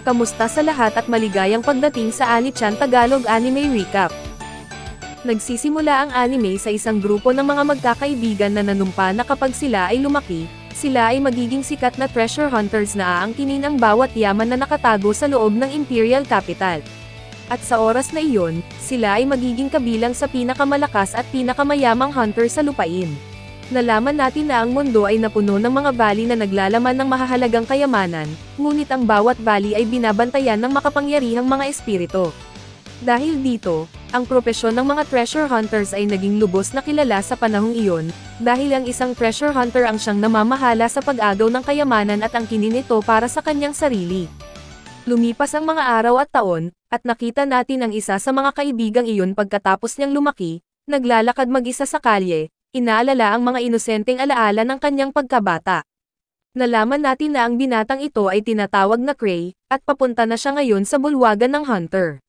Kamusta sa lahat at maligayang pagdating sa Ani-chan Tagalog Anime Recap. Nagsisimula ang anime sa isang grupo ng mga magkakaibigan na nanumpa na kapag sila ay lumaki, sila ay magiging sikat na treasure hunters na aangkinin ang bawat yaman na nakatago sa loob ng Imperial Capital. At sa oras na iyon, sila ay magiging kabilang sa pinakamalakas at pinakamayamang hunter sa lupain. Nalaman natin na ang mundo ay napuno ng mga valley na naglalaman ng mahahalagang kayamanan, ngunit ang bawat valley ay binabantayan ng makapangyarihang mga espiritu. Dahil dito, ang propesyon ng mga treasure hunters ay naging lubos na kilala sa panahong iyon, dahil ang isang treasure hunter ang siyang namamahala sa pag-agaw ng kayamanan at angkinin ito para sa kanyang sarili. Lumipas ang mga araw at taon, at nakita natin ang isa sa mga kaibigang iyon pagkatapos niyang lumaki, naglalakad mag-isa sa kalye, inaalala ang mga inosenteng alaala ng kanyang pagkabata. Nalaman natin na ang binatang ito ay tinatawag na Cray, at papunta na siya ngayon sa bulwagan ng hunter.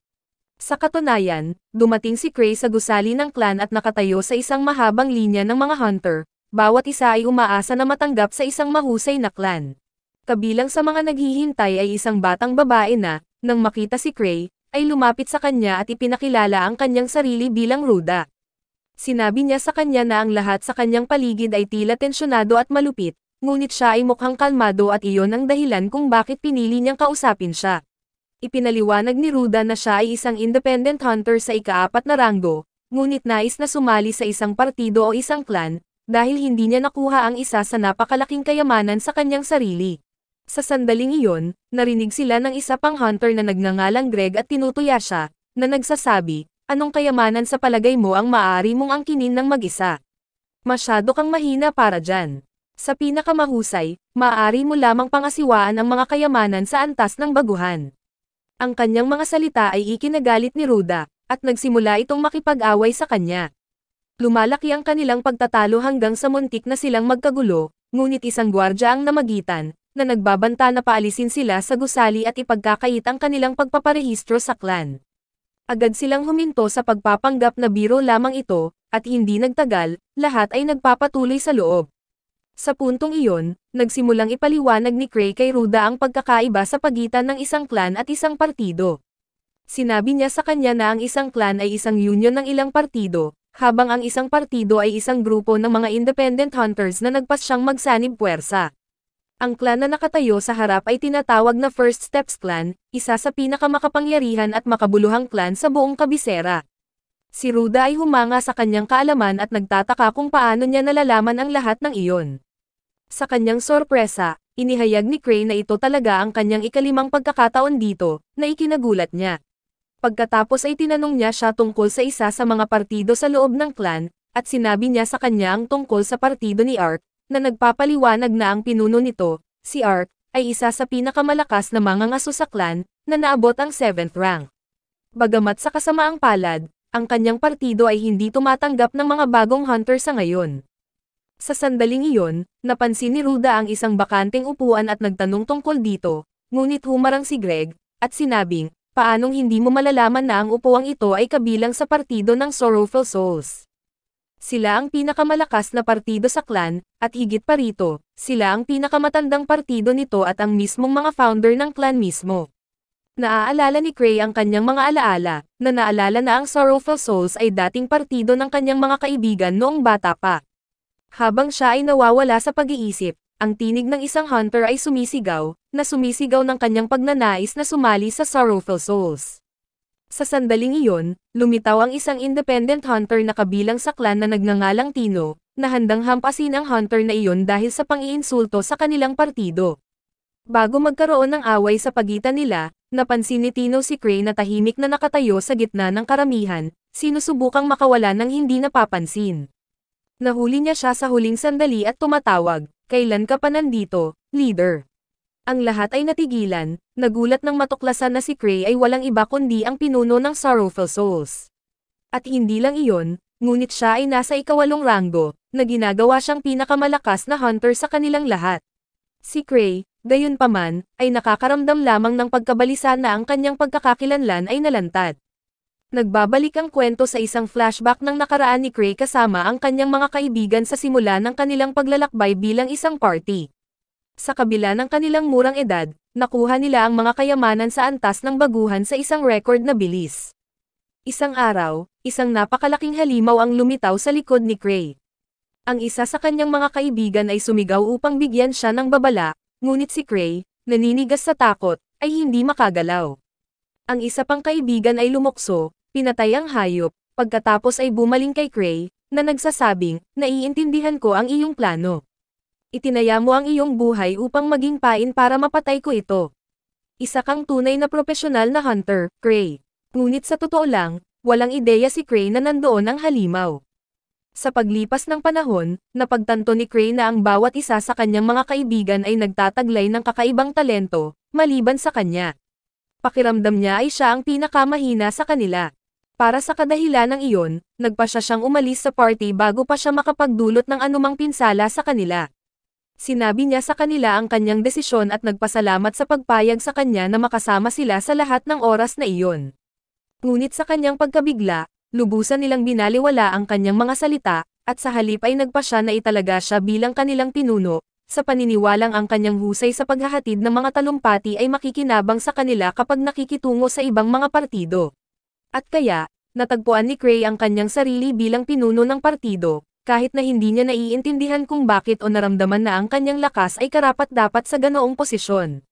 Sa katunayan, dumating si Cray sa gusali ng clan at nakatayo sa isang mahabang linya ng mga hunter, bawat isa ay umaasa na matanggap sa isang mahusay na clan. Kabilang sa mga naghihintay ay isang batang babae na, nang makita si Cray, ay lumapit sa kanya at ipinakilala ang kanyang sarili bilang Ruda. Sinabi niya sa kanya na ang lahat sa kanyang paligid ay tila tensyonado at malupit, ngunit siya ay mukhang kalmado at iyon ang dahilan kung bakit pinili niyang kausapin siya. Ipinaliwanag ni Ruda na siya ay isang independent hunter sa ika-4 na ranggo, ngunit nais na sumali sa isang partido o isang clan, dahil hindi niya nakuha ang isa sa napakalaking kayamanan sa kanyang sarili. Sa sandaling iyon, narinig sila ng isa pang hunter na nagngangalang Greg at tinutuya siya, na nagsasabi, "Anong kayamanan sa palagay mo ang maaari mong angkinin ng mag-isa? Masyado kang mahina para dyan. Sa pinakamahusay, maaari mo lamang pangasiwaan ang mga kayamanan sa antas ng baguhan." Ang kanyang mga salita ay ikinagalit ni Ruda, at nagsimula itong makipag-away sa kanya. Lumalaki ang kanilang pagtatalo hanggang sa muntik na silang magkagulo, ngunit isang gwardya ang namagitan, na nagbabanta na paalisin sila sa gusali at ipagkakait ang kanilang pagpaparehistro sa clan. Agad silang huminto sa pagpapanggap na biro lamang ito, at hindi nagtagal, lahat ay nagpapatuloy sa loob. Sa puntong iyon, nagsimulang ipaliwanag ni Cray kay Ruda ang pagkakaiba sa pagitan ng isang clan at isang partido. Sinabi niya sa kanya na ang isang clan ay isang union ng ilang partido, habang ang isang partido ay isang grupo ng mga independent hunters na nagpasyang magsanib puwersa. Ang clan na nakatayo sa harap ay tinatawag na First Steps Clan, isa sa pinakamakapangyarihan at makabuluhang clan sa buong kabisera. Si Ruda ay humanga sa kanyang kaalaman at nagtataka kung paano niya nalalaman ang lahat ng iyon. Sa kanyang sorpresa, inihayag ni Cray na ito talaga ang kanyang ika-5 pagkakataon dito, na ikinagulat niya. Pagkatapos ay tinanong niya siya tungkol sa isa sa mga partido sa loob ng clan, at sinabi niya sa kanya ang tungkol sa partido ni Ark, na nagpapaliwanag na ang pinuno nito, si Ark, ay isa sa pinakamalakas na mangangaso sa clan, na naabot ang 7th rank. Bagamat sa kasamaang palad, ang kanyang partido ay hindi tumatanggap ng mga bagong hunter sa ngayon. Sa sandaling iyon, napansin ni Ruda ang isang bakanteng upuan at nagtanong tungkol dito, ngunit humarang si Greg, at sinabing, "Paanong hindi mo malalaman na ang upuang ito ay kabilang sa partido ng Sorrowful Souls? Sila ang pinakamalakas na partido sa clan, at higit pa rito, sila ang pinakamatandang partido nito at ang mismong mga founder ng clan mismo." Naaalala ni Cray ang kanyang mga alaala, na naalala na ang Sorrowful Souls ay dating partido ng kanyang mga kaibigan noong bata pa. Habang siya ay nawawala sa pag-iisip, ang tinig ng isang hunter ay sumisigaw ng kanyang pagnanais na sumali sa Sorrowful Souls. Sa sandaling iyon, lumitaw ang isang independent hunter na kabilang sa clan na nagngangalang Tino, na handang hampasin ang hunter na iyon dahil sa pang-iinsulto sa kanilang partido. Bago magkaroon ng away sa pagitan nila, napansin ni Tino si Cray na tahimik na nakatayo sa gitna ng karamihan, sinusubukang makawala ng hindi napapansin. Nahuli niya siya sa huling sandali at tumatawag, "Kailan ka pa nandito, leader?" Ang lahat ay natigilan, nagulat nang matuklasan na si Cray ay walang iba kundi ang pinuno ng Sorrowful Souls. At hindi lang iyon, ngunit siya ay nasa ika-8 ranggo, na ginagawa siyang pinakamalakas na hunter sa kanilang lahat. Si Cray, gayunpaman, ay nakakaramdam lamang ng pagkabalisa na ang kanyang pagkakakilanlan ay nalantad. Nagbabalik ang kwento sa isang flashback ng nakaraan ni Cray kasama ang kanyang mga kaibigan sa simula ng kanilang paglalakbay bilang isang party. Sa kabila ng kanilang murang edad, nakuha nila ang mga kayamanan sa antas ng baguhan sa isang record na bilis. Isang araw, isang napakalaking halimaw ang lumitaw sa likod ni Cray. Ang isa sa kanyang mga kaibigan ay sumigaw upang bigyan siya ng babala, ngunit si Cray, naninigas sa takot, ay hindi makagalaw. Ang isa pang kaibigan ay lumukso, pinatay ang hayop, pagkatapos ay bumaling kay Cray, na nagsasabing, naiintindihan ko ang iyong plano. Itinaya mo ang iyong buhay upang maging pain para mapatay ko ito. Isa kang tunay na profesional na hunter, Cray. Ngunit sa totoo lang, walang ideya si Cray na nandoon ang halimaw. Sa paglipas ng panahon, napagtanto ni Cray na ang bawat isa sa kanyang mga kaibigan ay nagtataglay ng kakaibang talento, maliban sa kanya. Pakiramdam niya ay siya ang pinakamahina sa kanila. Para sa kadahilanang iyon, nagpa siyang umalis sa party bago pa siya makapagdulot ng anumang pinsala sa kanila. Sinabi niya sa kanila ang kanyang desisyon at nagpasalamat sa pagpayag sa kanya na makasama sila sa lahat ng oras na iyon. Ngunit sa kanyang pagkabigla, lubusan nilang binaliwala ang kanyang mga salita, at sa halip ay nagpa siya na italaga siya bilang kanilang pinuno, sa paniniwalang ang kanyang husay sa paghahatid ng mga talumpati ay makikinabang sa kanila kapag nakikitungo sa ibang mga partido. At kaya, natagpuan ni Cray ang kanyang sarili bilang pinuno ng partido, kahit na hindi niya naiintindihan kung bakit o naramdaman na ang kanyang lakas ay karapat-dapat sa ganoong posisyon.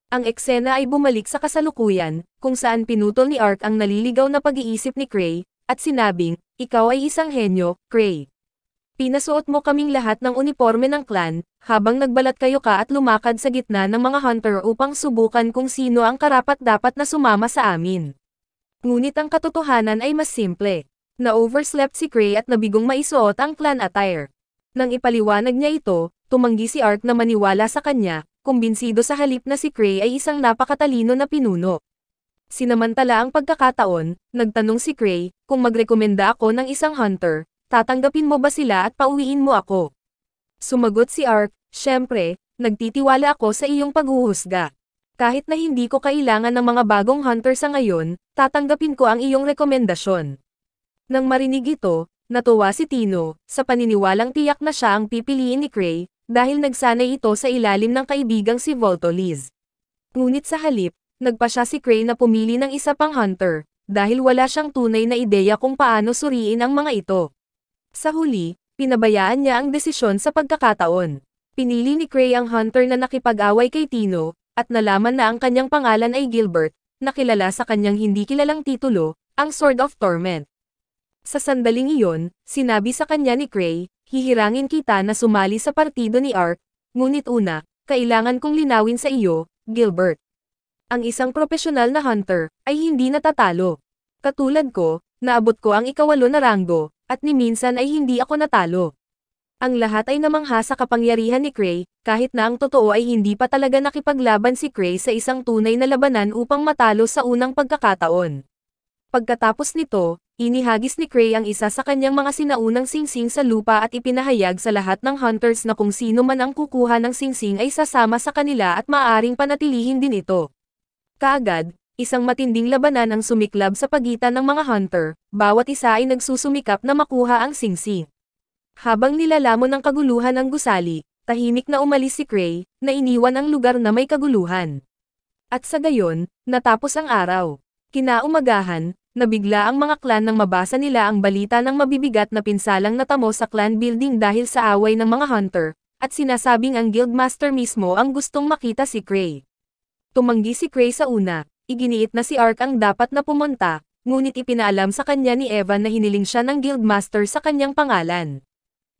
Ang eksena ay bumalik sa kasalukuyan, kung saan pinutol ni Ark ang naliligaw na pag-iisip ni Cray, at sinabing, ikaw ay isang henyo, Cray. Pinasuot mo kaming lahat ng uniforme ng clan, habang nagbalat kayo ka at lumakad sa gitna ng mga hunter upang subukan kung sino ang karapat-dapat na sumama sa amin. Ngunit ang katotohanan ay mas simple. Na-overslept si Cray at nabigong maisuot ang clan attire. Nang ipaliwanag niya ito, tumanggi si Ark na maniwala sa kanya, kumbinsido sa halip na si Cray ay isang napakatalino na pinuno. Sinamantala ang pagkakataon, nagtanong si Cray, kung magrekomenda ako ng isang hunter, tatanggapin mo ba sila at pauwiin mo ako? Sumagot si Ark, syempre, nagtitiwala ako sa iyong paghuhusga. Kahit na hindi ko kailangan ng mga bagong hunter sa ngayon, tatanggapin ko ang iyong rekomendasyon. Nang marinig ito, natuwa si Tino, sa paniniwalang tiyak na siya ang pipiliin ni Cray, dahil nagsanay ito sa ilalim ng kaibigang si Voltoliz. Ngunit sa halip, nagpa siya si Cray na pumili ng isa pang hunter, dahil wala siyang tunay na ideya kung paano suriin ang mga ito. Sa huli, pinabayaan niya ang desisyon sa pagkakataon. Pinili ni Cray ang hunter na nakipag-away kay Tino, at nalaman na ang kanyang pangalan ay Gilbert, na kilala sa kanyang hindi kilalang titulo, ang Sword of Torment. Sa sandaling iyon, sinabi sa kanya ni Cray, hihirangin kita na sumali sa partido ni Ark, ngunit una, kailangan kong linawin sa iyo, Gilbert. Ang isang profesional na hunter, ay hindi natatalo. Katulad ko, naabot ko ang ikawalo na ranggo, at ni minsan ay hindi ako natalo. Ang lahat ay namangha sa kapangyarihan ni Cray, kahit na ang totoo ay hindi pa talaga nakipaglaban si Cray sa isang tunay na labanan upang matalo sa unang pagkakataon. Pagkatapos nito, inihagis ni Cray ang isa sa kanyang mga sinaunang singsing sa lupa at ipinahayag sa lahat ng hunters na kung sino man ang kukuha ng singsing ay sasama sa kanila at maaaring panatilihin din ito. Kaagad, isang matinding labanan ang sumiklab sa pagitan ng mga hunter, bawat isa ay nagsusumikap na makuha ang singsing. Habang nilalamon ng kaguluhan ang gusali, tahimik na umalis si Cray, na iniwan ang lugar na may kaguluhan. At sa gayon, natapos ang araw. Kinaumagahan, nabigla ang mga clan nang mabasa nila ang balita ng mabibigat na pinsalang natamo sa clan building dahil sa away ng mga hunter, at sinasabing ang guildmaster mismo ang gustong makita si Cray. Tumanggi si Cray sa una, iginiit na si Ark ang dapat na pumunta, ngunit ipinaalam sa kanya ni Evan na hiniling siya ng guildmaster sa kanyang pangalan.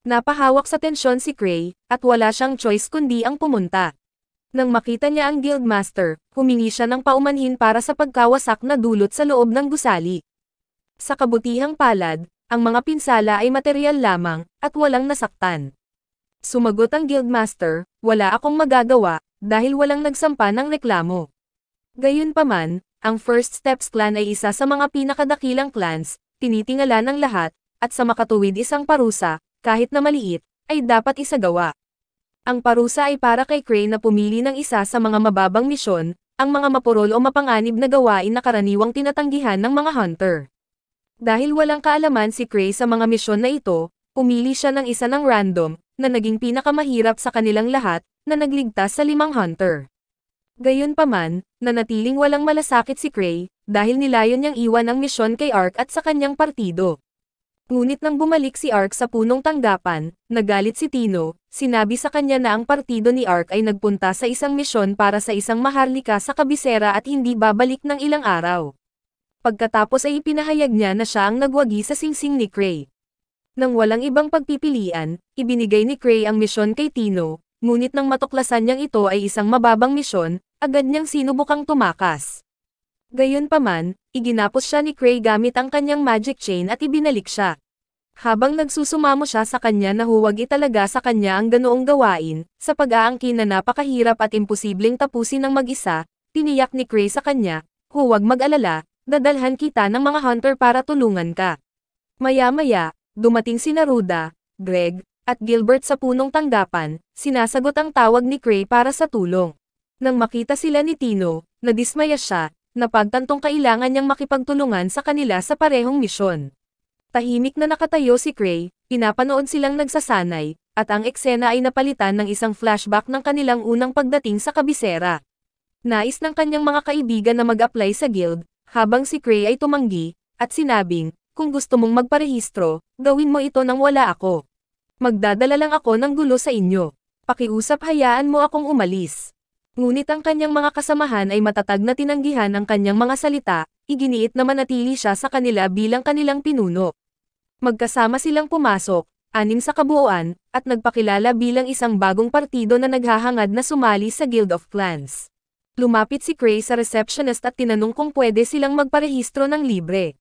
Napahawak sa tensyon si Cray, at wala siyang choice kundi ang pumunta. Nang makita niya ang guildmaster, humingi siya ng paumanhin para sa pagkawasak na dulot sa loob ng gusali. Sa kabutihang palad, ang mga pinsala ay materyal lamang, at walang nasaktan. Sumagot ang guildmaster, wala akong magagawa, dahil walang nagsampa ng reklamo. Gayunpaman, ang First Steps clan ay isa sa mga pinakadakilang clans, tinitingala ng lahat, at sa makatuwid isang parusa, kahit na maliit, ay dapat isagawa. Ang parusa ay para kay Cray na pumili ng isa sa mga mababang misyon, ang mga mapurol o mapanganib na gawain na karaniwang tinatanggihan ng mga hunter. Dahil walang kaalaman si Cray sa mga misyon na ito, pumili siya ng isa ng random, na naging pinakamahirap sa kanilang lahat, na nagligtas sa 5 hunter. Gayunpaman, nanatiling walang malasakit si Cray, dahil nilayon niyang iwan ang misyon kay Ark at sa kanyang partido. Ngunit nang bumalik si Ark sa punong tanggapan, nagalit si Tino, sinabi sa kanya na ang partido ni Ark ay nagpunta sa isang misyon para sa isang maharlika sa kabisera at hindi babalik ng ilang araw. Pagkatapos ay ipinahayag niya na siya ang nagwagi sa singsing ni Cray. Nang walang ibang pagpipilian, ibinigay ni Cray ang misyon kay Tino, ngunit nang matuklasan niyang ito ay isang mababang misyon, agad niyang sinubukang tumakas. Gayunpaman, iginapos siya ni Cray gamit ang kanyang magic chain at ibinalik siya. Habang nagsusumamo siya sa kanya na huwag italaga sa kanya ang ganoong gawain, sa pag-aangkin na napakahirap at imposibleng tapusin ng mag-isa, tiniyak ni Cray sa kanya, huwag mag-alala, dadalhan kita ng mga hunter para tulungan ka. Maya-maya, dumating si Ruda, Greg, at Gilbert sa punong tanggapan, sinasagot ang tawag ni Cray para sa tulong. Nang makita sila ni Tino, nadismaya siya, napagtantong kailangan niyang makipagtulungan sa kanila sa parehong misyon. Tahimik na nakatayo si Cray, pinapanood silang nagsasanay, at ang eksena ay napalitan ng isang flashback ng kanilang unang pagdating sa kabisera. Nais ng kanyang mga kaibigan na mag-apply sa guild, habang si Cray ay tumanggi, at sinabing, kung gusto mong magparehistro, gawin mo ito nang wala ako. Magdadala lang ako ng gulo sa inyo. Pakiusap hayaan mo akong umalis. Ngunit ang kanyang mga kasamahan ay matatag na tinanggihan ang kanyang mga salita, iginiit na manatili siya sa kanila bilang kanilang pinuno. Magkasama silang pumasok, 6 sa kabuuan, at nagpakilala bilang isang bagong partido na naghahangad na sumali sa Guild of Clans. Lumapit si Cray sa receptionist at tinanong kung pwede silang magparehistro ng libre.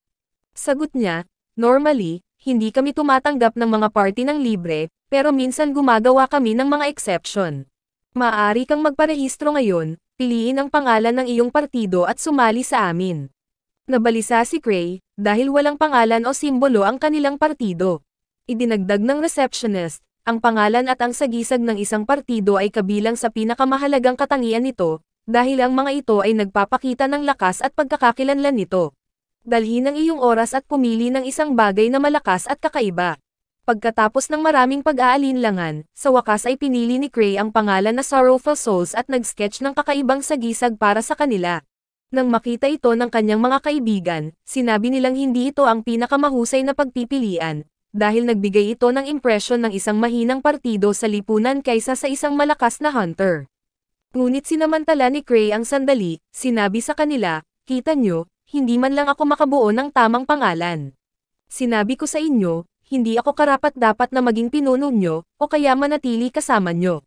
Sagot niya, normally, hindi kami tumatanggap ng mga party ng libre, pero minsan gumagawa kami ng mga exception. Maaari kang magparehistro ngayon, piliin ang pangalan ng iyong partido at sumali sa amin. Nabalisa si Cray, dahil walang pangalan o simbolo ang kanilang partido. Idinagdag ng receptionist, ang pangalan at ang sagisag ng isang partido ay kabilang sa pinakamahalagang katangian nito, dahil ang mga ito ay nagpapakita ng lakas at pagkakakilanlan nito. Dalhin ang iyong oras at pumili ng isang bagay na malakas at kakaiba. Pagkatapos ng maraming pag-aalinlangan, sa wakas ay pinili ni Cray ang pangalan na Sorrowful Souls at nag-sketch ng kakaibang sagisag para sa kanila. Nang makita ito ng kanyang mga kaibigan, sinabi nilang hindi ito ang pinakamahusay na pagpipilian, dahil nagbigay ito ng impresyon ng isang mahinang partido sa lipunan kaysa sa isang malakas na hunter. Ngunit sinamantala ni Cray ang sandali, sinabi sa kanila, kita nyo, hindi man lang ako makabuo ng tamang pangalan. Sinabi ko sa inyo, hindi ako karapat-dapat na maging pinuno nyo, o kaya manatili kasama nyo.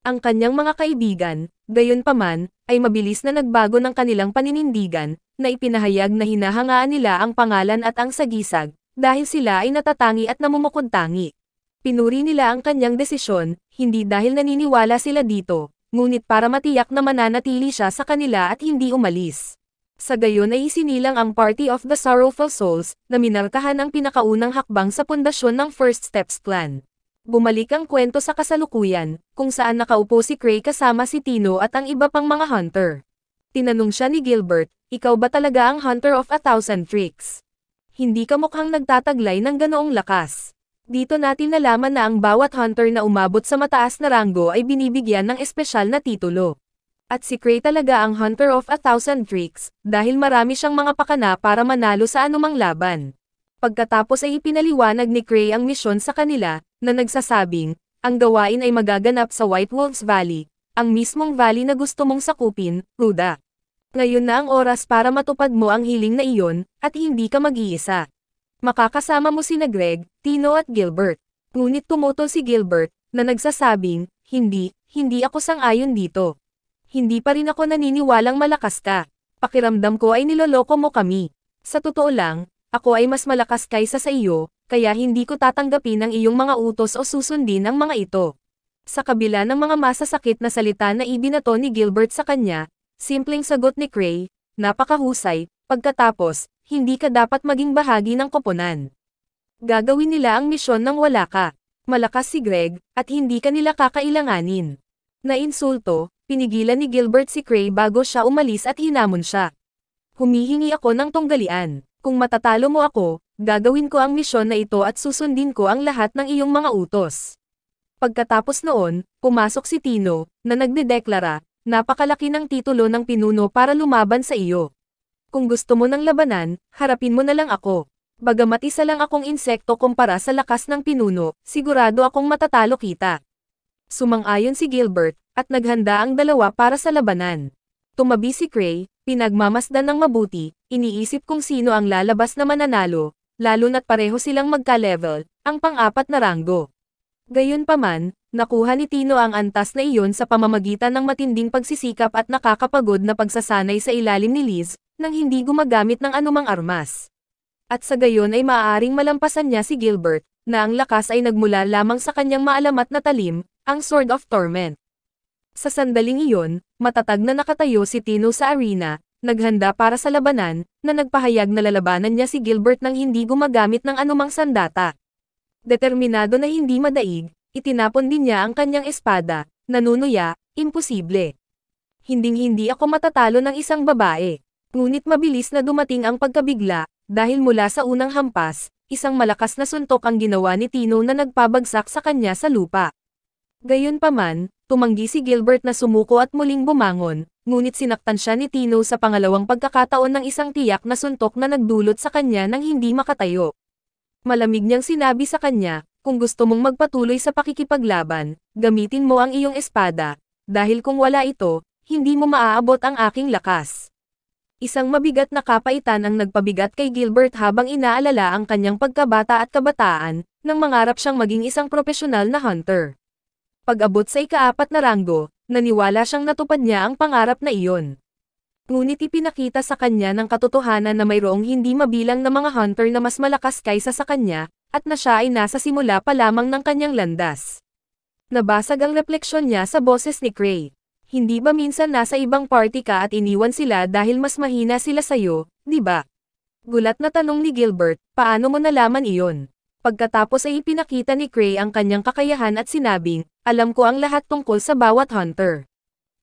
Ang kanyang mga kaibigan, gayunpaman, ay mabilis na nagbago ng kanilang paninindigan, na ipinahayag na hinahangaan nila ang pangalan at ang sagisag, dahil sila ay natatangi at namumukod-tangi. Pinuri nila ang kanyang desisyon, hindi dahil naniniwala sila dito, ngunit para matiyak na mananatili siya sa kanila at hindi umalis. Sa gayon ay isinilang ang Party of the Sorrowful Souls, na minarkahan ang pinakaunang hakbang sa pundasyon ng First Steps Clan. Bumalik ang kwento sa kasalukuyan, kung saan nakaupo si Cray kasama si Tino at ang iba pang mga hunter. Tinanong siya ni Gilbert, ikaw ba talaga ang Hunter of 1,000 Tricks? Hindi ka mukhang nagtataglay ng ganoong lakas. Dito natin nalaman na ang bawat hunter na umabot sa mataas na ranggo ay binibigyan ng espesyal na titulo. At si Cray talaga ang Hunter of 1,000 Tricks, dahil marami siyang mga pakana para manalo sa anumang laban. Pagkatapos ay ipinaliwanag ni Cray ang misyon sa kanila, na nagsasabing, ang gawain ay magaganap sa White Wolves Valley, ang mismong valley na gusto mong sakupin, Ruda. Ngayon na ang oras para matupad mo ang hiling na iyon, at hindi ka mag-iisa. Makakasama mo sina Greg, Tino at Gilbert. Ngunit tumutol si Gilbert, na nagsasabing, hindi ako sang-ayon dito. Hindi pa rin ako naniniwalang malakas ka. Pakiramdam ko ay niloloko mo kami. Sa totoo lang, ako ay mas malakas kaysa sa iyo, kaya hindi ko tatanggapin ang iyong mga utos o susundin ang mga ito. Sa kabila ng mga masasakit na salita na ibinato ni Gilbert sa kanya, simpleng sagot ni Cray, napakahusay, pagkatapos, hindi ka dapat maging bahagi ng koponan. Gagawin nila ang misyon nang wala ka. Malakas si Greg, at hindi ka nila kakailanganin. Nainsulto, pinigilan ni Gilbert si Cray bago siya umalis at hinamon siya. Humihingi ako ng tunggalian. Kung matatalo mo ako, gagawin ko ang misyon na ito at susundin ko ang lahat ng iyong mga utos. Pagkatapos noon, pumasok si Tino, na nagdedeklara, napakalaki ng titulo ng pinuno para lumaban sa iyo. Kung gusto mo ng labanan, harapin mo na lang ako. Bagamat isa lang akong insekto kumpara sa lakas ng pinuno, sigurado akong matatalo kita. Sumang-ayon si Gilbert, at naghanda ang dalawa para sa labanan. Tumabi si Cray, pinagmamasdan ng mabuti, iniisip kung sino ang lalabas na mananalo, lalo na't pareho silang magka-level, ang pang-apat na ranggo. Gayunpaman, nakuha ni Tino ang antas na iyon sa pamamagitan ng matinding pagsisikap at nakakapagod na pagsasanay sa ilalim ni Liz, nang hindi gumagamit ng anumang armas. At sa gayon ay maaaring malampasan niya si Gilbert, na ang lakas ay nagmula lamang sa kanyang maalamat na talim, ang Sword of Torment. Sa sandaling iyon, matatag na nakatayo si Tino sa arena, naghanda para sa labanan, na nagpahayag na lalabanan niya si Gilbert nang hindi gumagamit ng anumang sandata. Determinado na hindi madaig, itinapon din niya ang kanyang espada, nanunuya, imposible. Hinding-hindi ako matatalo ng isang babae. Ngunit mabilis na dumating ang pagkabigla, dahil mula sa unang hampas, isang malakas na suntok ang ginawa ni Tino na nagpabagsak sa kanya sa lupa. Gayunpaman, tumanggi si Gilbert na sumuko at muling bumangon, ngunit sinaktan siya ni Tino sa pangalawang pagkakataon ng isang tiyak na suntok na nagdulot sa kanya nang hindi makatayo. Malamig niyang sinabi sa kanya, kung gusto mong magpatuloy sa pakikipaglaban, gamitin mo ang iyong espada, dahil kung wala ito, hindi mo maaabot ang aking lakas. Isang mabigat na kapaitan ang nagpabigat kay Gilbert habang inaalala ang kanyang pagkabata at kabataan, nang mangarap siyang maging isang profesional na hunter. Pag-abot sa ika-4 na ranggo, naniwala siyang natupad niya ang pangarap na iyon. Ngunit ipinakita sa kanya ng katotohanan na mayroong hindi mabilang na mga hunter na mas malakas kaysa sa kanya, at na siya ay nasa simula pa lamang ng kanyang landas. Nabasag ang refleksyon niya sa boses ni Cray. Hindi ba minsan nasa ibang party ka at iniwan sila dahil mas mahina sila sa'yo, di ba? Gulat na tanong ni Gilbert, paano mo nalaman iyon? Pagkatapos ay ipinakita ni Cray ang kanyang kakayahan at sinabing, alam ko ang lahat tungkol sa bawat hunter.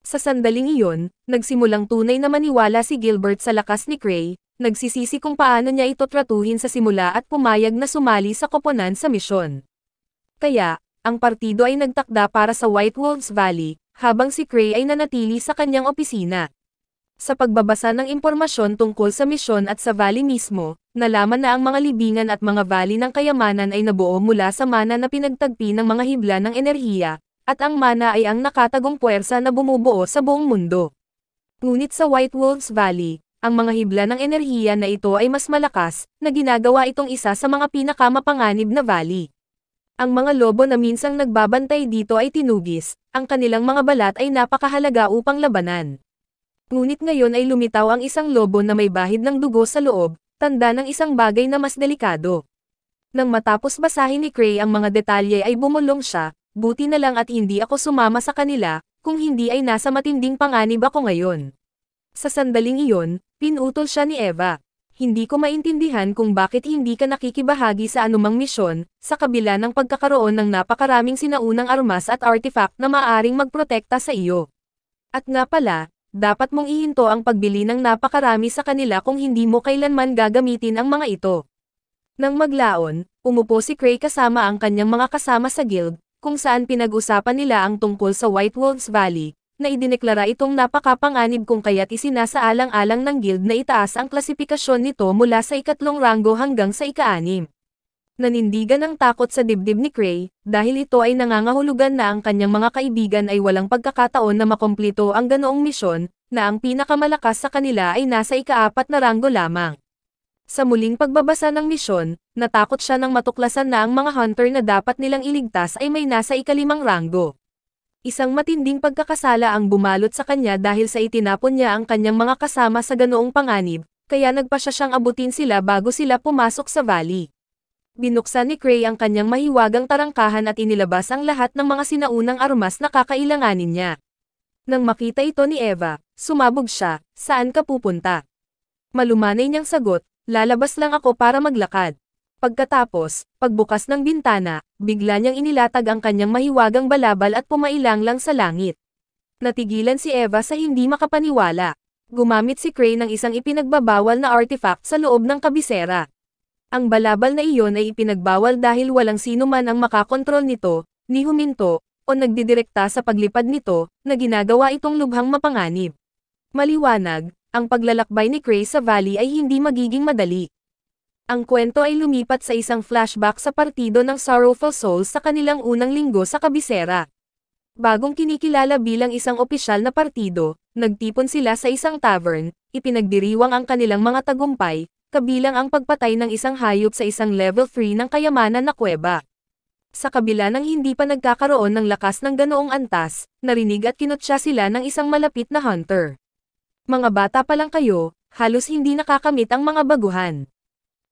Sa sandaling iyon, nagsimulang tunay na maniwala si Gilbert sa lakas ni Cray, nagsisisi kung paano niya ito tratuhin sa simula at pumayag na sumali sa koponan sa misyon. Kaya, ang partido ay nagtakda para sa White Wolves Valley, habang si Cray ay nanatili sa kanyang opisina. Sa pagbabasa ng impormasyon tungkol sa misyon at sa valley mismo, nalaman na ang mga libingan at mga valley ng kayamanan ay nabuo mula sa mana na pinagtagpi ng mga hibla ng enerhiya, at ang mana ay ang nakatagong puwersa na bumubuo sa buong mundo. Ngunit sa White Wolves Valley, ang mga hibla ng enerhiya na ito ay mas malakas, na ginagawa itong isa sa mga pinakamapanganib na valley. Ang mga lobo na minsang nagbabantay dito ay tinugis, ang kanilang mga balat ay napakahalaga upang labanan. Ngunit ngayon ay lumitaw ang isang lobo na may bahid ng dugo sa loob, tanda ng isang bagay na mas delikado. Nang matapos basahin ni Cray ang mga detalye ay bumulong siya, buti na lang at hindi ako sumama sa kanila, kung hindi ay nasa matinding panganib ako ngayon. Sa sandaling iyon, pinutol siya ni Eva. Hindi ko maintindihan kung bakit hindi ka nakikibahagi sa anumang misyon, sa kabila ng pagkakaroon ng napakaraming sinaunang armas at artifact na maaaring magprotekta sa iyo. At nga pala, dapat mong ihinto ang pagbili ng napakarami sa kanila kung hindi mo kailanman gagamitin ang mga ito. Nang maglaon, umupo si Cray kasama ang kanyang mga kasama sa guild, kung saan pinag-usapan nila ang tungkol sa White Wolves Valley, na idineklara itong napakapanganib kung kaya't isinasaalang-alang ng guild na itaas ang klasifikasyon nito mula sa ikatlong ranggo hanggang sa ika-6. Nanindigan ang takot sa dibdib ni Cray, dahil ito ay nangangahulugan na ang kanyang mga kaibigan ay walang pagkakataon na makomplito ang ganoong misyon, na ang pinakamalakas sa kanila ay nasa ika-4 na ranggo lamang. Sa muling pagbabasa ng misyon, natakot siya nang matuklasan na ang mga hunter na dapat nilang iligtas ay may nasa ika-5 ranggo. Isang matinding pagkakasala ang bumalot sa kanya dahil sa itinapon niya ang kanyang mga kasama sa ganoong panganib, kaya nagpasya siyang abutin sila bago sila pumasok sa valley. Binuksan ni Cray ang kanyang mahiwagang tarangkahan at inilabas ang lahat ng mga sinaunang armas na kakailanganin niya. Nang makita ito ni Eva, sumabog siya, saan ka pupunta? Malumanay niyang sagot, lalabas lang ako para maglakad. Pagkatapos, pagbukas ng bintana, bigla niyang inilatag ang kanyang mahiwagang balabal at pumailang lang sa langit. Natigilan si Eva sa hindi makapaniwala. Gumamit si Cray ng isang ipinagbabawal na artifact sa loob ng kabisera. Ang balabal na iyon ay ipinagbawal dahil walang sino man ang makakontrol nito, ni huminto, o nagdidirekta sa paglipad nito, na ginagawa itong lubhang mapanganib. Maliwanag, ang paglalakbay ni Gray sa Valley ay hindi magiging madali. Ang kwento ay lumipat sa isang flashback sa partido ng Sorrowful Souls sa kanilang unang linggo sa kabisera. Bagong kinikilala bilang isang opisyal na partido, nagtipon sila sa isang tavern, ipinagdiriwang ang kanilang mga tagumpay, kabilang ang pagpatay ng isang hayop sa isang level 3 ng kayamanan na kuweba. Sa kabila ng hindi pa nagkakaroon ng lakas ng ganoong antas, narinig at kinutya sila ng isang malapit na hunter. Mga bata pa lang kayo, halos hindi nakakamit ang mga baguhan.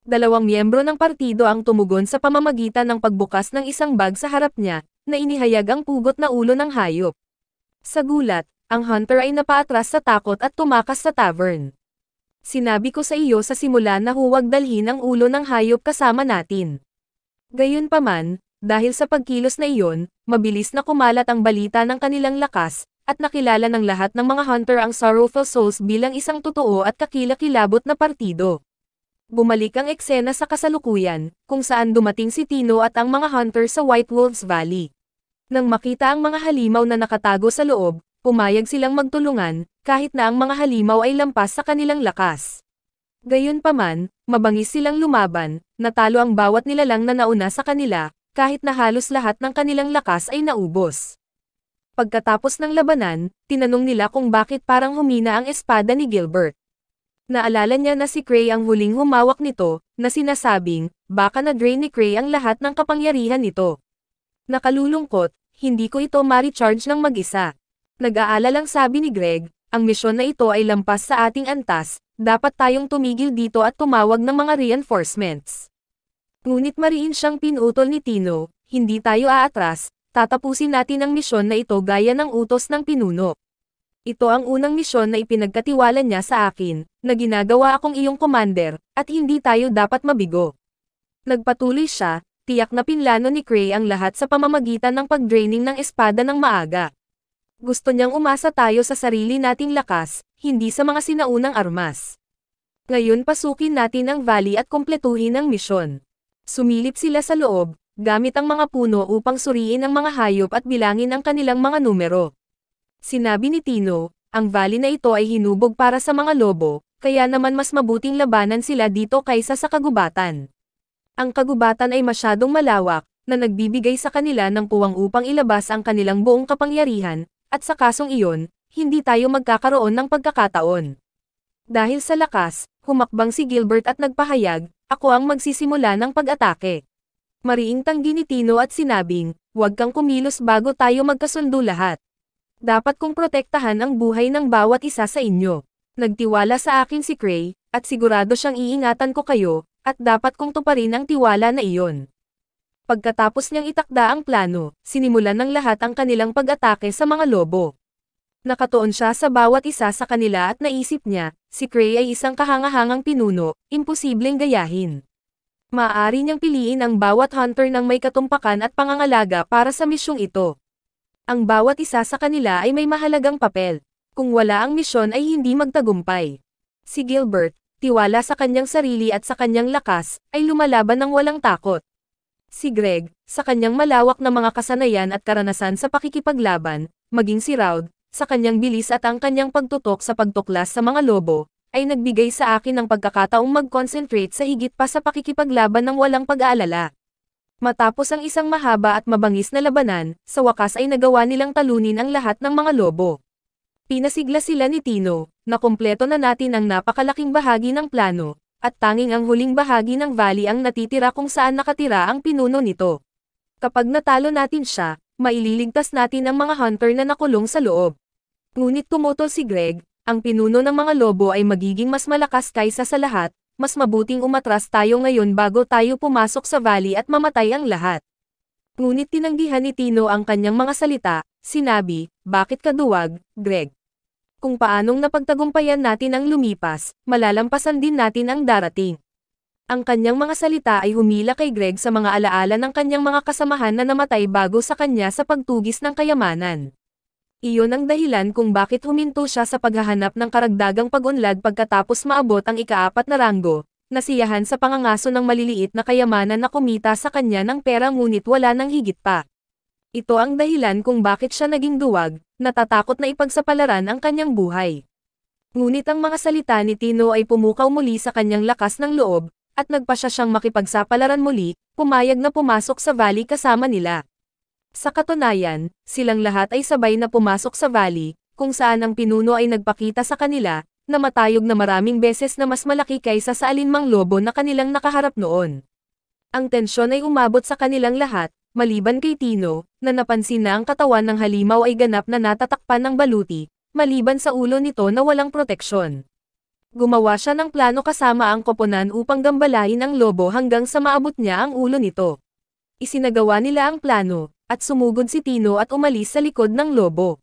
Dalawang miyembro ng partido ang tumugon sa pamamagitan ng pagbukas ng isang bag sa harap niya, na inihayag ang pugot na ulo ng hayop. Sa gulat, ang hunter ay napaatras sa takot at tumakas sa tavern. Sinabi ko sa iyo sa simula na huwag dalhin ang ulo ng hayop kasama natin. Gayunpaman, dahil sa pagkilos na iyon, mabilis na kumalat ang balita ng kanilang lakas, at nakilala ng lahat ng mga hunter ang Sorrowful Souls bilang isang totoo at kakilakilabot na partido. Bumalik ang eksena sa kasalukuyan, kung saan dumating si Tino at ang mga hunter sa White Wolves Valley. Nang makita ang mga halimaw na nakatago sa loob, pumayag silang magtulungan, kahit na ang mga halimaw ay lampas sa kanilang lakas. Gayunpaman, mabangis silang lumaban, natalo ang bawat nilalang na nauna sa kanila, kahit na halos lahat ng kanilang lakas ay naubos. Pagkatapos ng labanan, tinanong nila kung bakit parang humina ang espada ni Gilbert. Naalala niya na si Gray ang huling humawak nito, na sinasabing, baka na-drain ni Gray ang lahat ng kapangyarihan nito. Nakalulungkot, hindi ko ito ma-recharge ng mag-isa. Nag-aalalang sabi ni Greg, ang misyon na ito ay lampas sa ating antas, dapat tayong tumigil dito at tumawag ng mga reinforcements. Ngunit mariin siyang pinutol ni Tino, hindi tayo aatras, tatapusin natin ang misyon na ito gaya ng utos ng pinuno. Ito ang unang misyon na ipinagkatiwala niya sa akin, na ginagawa akong iyong commander, at hindi tayo dapat mabigo. Nagpatuloy siya, tiyak na pinlano ni Gray ang lahat sa pamamagitan ng pag-draining ng espada ng maaga. Gusto niyang umasa tayo sa sarili nating lakas, hindi sa mga sinaunang armas. Ngayon pasukin natin ang valley at kumpletuhin ang misyon. Sumilip sila sa loob, gamit ang mga puno upang suriin ang mga hayop at bilangin ang kanilang mga numero. Sinabi ni Tino, ang valley na ito ay hinubog para sa mga lobo, kaya naman mas mabuting labanan sila dito kaysa sa kagubatan. Ang kagubatan ay masyadong malawak, na nagbibigay sa kanila ng puwang upang ilabas ang kanilang buong kapangyarihan, at sa kasong iyon, hindi tayo magkakaroon ng pagkakataon. Dahil sa lakas, humakbang si Gilbert at nagpahayag, ako ang magsisimula ng pag-atake. Mariing tanggi ni Tino at sinabing, huwag kang kumilos bago tayo magkasundo lahat. Dapat kong protektahan ang buhay ng bawat isa sa inyo. Nagtiwala sa akin si Gray, at sigurado siyang iingatan ko kayo, at dapat kong tuparin ang tiwala na iyon. Pagkatapos niyang itakda ang plano, sinimulan ng lahat ang kanilang pag-atake sa mga lobo. Nakatuon siya sa bawat isa sa kanila at naisip niya, si Gray ay isang kahangahangang pinuno, imposibleng gayahin. Maaari niyang piliin ang bawat hunter ng may katumpakan at pangangalaga para sa misyong ito. Ang bawat isa sa kanila ay may mahalagang papel. Kung wala ang misyon ay hindi magtagumpay. Si Gilbert, tiwala sa kanyang sarili at sa kanyang lakas, ay lumalaban ng walang takot. Si Greg, sa kanyang malawak na mga kasanayan at karanasan sa pakikipaglaban, maging si Raud, sa kanyang bilis at ang kanyang pagtutok sa pagtuklas sa mga lobo, ay nagbigay sa akin ng pagkakataong mag-concentrate sa higit pa sa pakikipaglaban ng walang pag-aalala. Matapos ang isang mahaba at mabangis na labanan, sa wakas ay nagawa nilang talunin ang lahat ng mga lobo. Pinasigla sila ni Tino, na kumpleto na natin ang napakalaking bahagi ng plano, at tanging ang huling bahagi ng valley ang natitira kung saan nakatira ang pinuno nito. Kapag natalo natin siya, maililigtas natin ang mga hunter na nakulong sa loob. Ngunit tumutol si Greg, ang pinuno ng mga lobo ay magiging mas malakas kaysa sa lahat, mas mabuting umatras tayo ngayon bago tayo pumasok sa valley at mamatay ang lahat. Ngunit tinanggihan ni Tino ang kanyang mga salita, sinabi, bakit ka duwag, Greg? Kung paanong napagtagumpayan natin ang lumipas, malalampasan din natin ang darating. Ang kanyang mga salita ay humila kay Greg sa mga alaala ng kanyang mga kasamahan na namatay bago sa kanya sa pagtugis ng kayamanan. Iyon ang dahilan kung bakit huminto siya sa paghahanap ng karagdagang pag-unlad pagkatapos maabot ang ika-4 na ranggo, nasiyahan sa pangangaso ng maliliit na kayamanan na kumita sa kanya ng pera ngunit wala nang higit pa. Ito ang dahilan kung bakit siya naging duwag, natatakot na ipagsapalaran ang kanyang buhay. Ngunit ang mga salita ni Tino ay pumukaw muli sa kanyang lakas ng loob, at nagpasya siyang makipagsapalaran muli, pumayag na pumasok sa valley kasama nila. Sa katunayan, silang lahat ay sabay na pumasok sa valley, kung saan ang pinuno ay nagpakita sa kanila, na matayog na maraming beses na mas malaki kaysa sa alinmang lobo na kanilang nakaharap noon. Ang tensyon ay umabot sa kanilang lahat, maliban kay Tino, na napansin na ang katawan ng halimaw ay ganap na natatakpan ng baluti, maliban sa ulo nito na walang proteksyon. Gumawa siya ng plano kasama ang koponan upang gambalain ang lobo hanggang sa maabot niya ang ulo nito. Isinagawa nila ang plano, at sumugod si Tino at umalis sa likod ng lobo.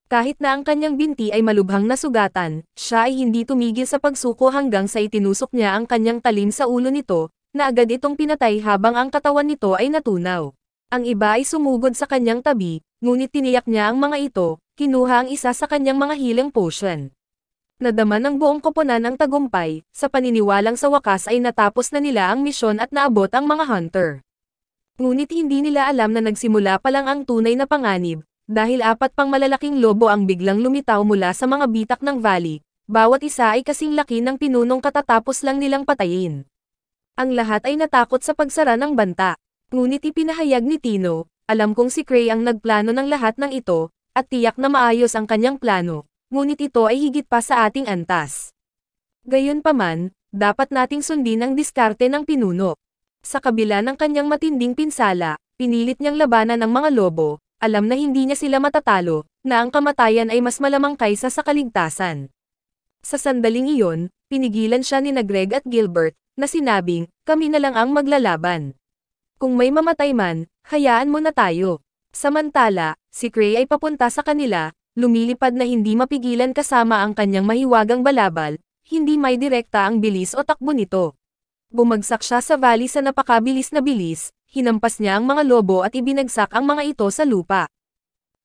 Kahit na ang kanyang binti ay malubhang nasugatan, siya ay hindi tumigil sa pagsuko hanggang sa itinusok niya ang kanyang talim sa ulo nito, na agad itong pinatay habang ang katawan nito ay natunaw. Ang iba ay sumugod sa kanyang tabi, ngunit tiniyak niya ang mga ito, kinuha ang isa sa kanyang mga healing potion. Nadama ng buong koponan ang tagumpay, sa paniniwalang sa wakas ay natapos na nila ang misyon at naabot ang mga hunter. Ngunit hindi nila alam na nagsimula pa lang ang tunay na panganib, dahil 4 pang malalaking lobo ang biglang lumitaw mula sa mga bitak ng valley, bawat isa ay kasing laki ng pinunong katatapos lang nilang patayin. Ang lahat ay natakot sa pagsara ng banta. Ngunit ipinahayag ni Tino, alam kong si Cray ang nagplano ng lahat ng ito, at tiyak na maayos ang kanyang plano, ngunit ito ay higit pa sa ating antas. Gayunpaman, dapat nating sundin ang diskarte ng pinuno. Sa kabila ng kanyang matinding pinsala, pinilit niyang labanan ang mga lobo, alam na hindi niya sila matatalo, na ang kamatayan ay mas malamang kaysa sa kaligtasan. Sa sandaling iyon, pinigilan siya ni Greg at Gilbert, na sinabing, kami na lang ang maglalaban. Kung may mamatay man, hayaan mo na tayo. Samantala, si Cray ay papunta sa kanila, lumilipad na hindi mapigilan kasama ang kanyang mahiwagang balabal, hindi may direkta ang bilis o takbo nito. Bumagsak siya sa valley sa napakabilis na bilis, hinampas niya ang mga lobo at ibinagsak ang mga ito sa lupa.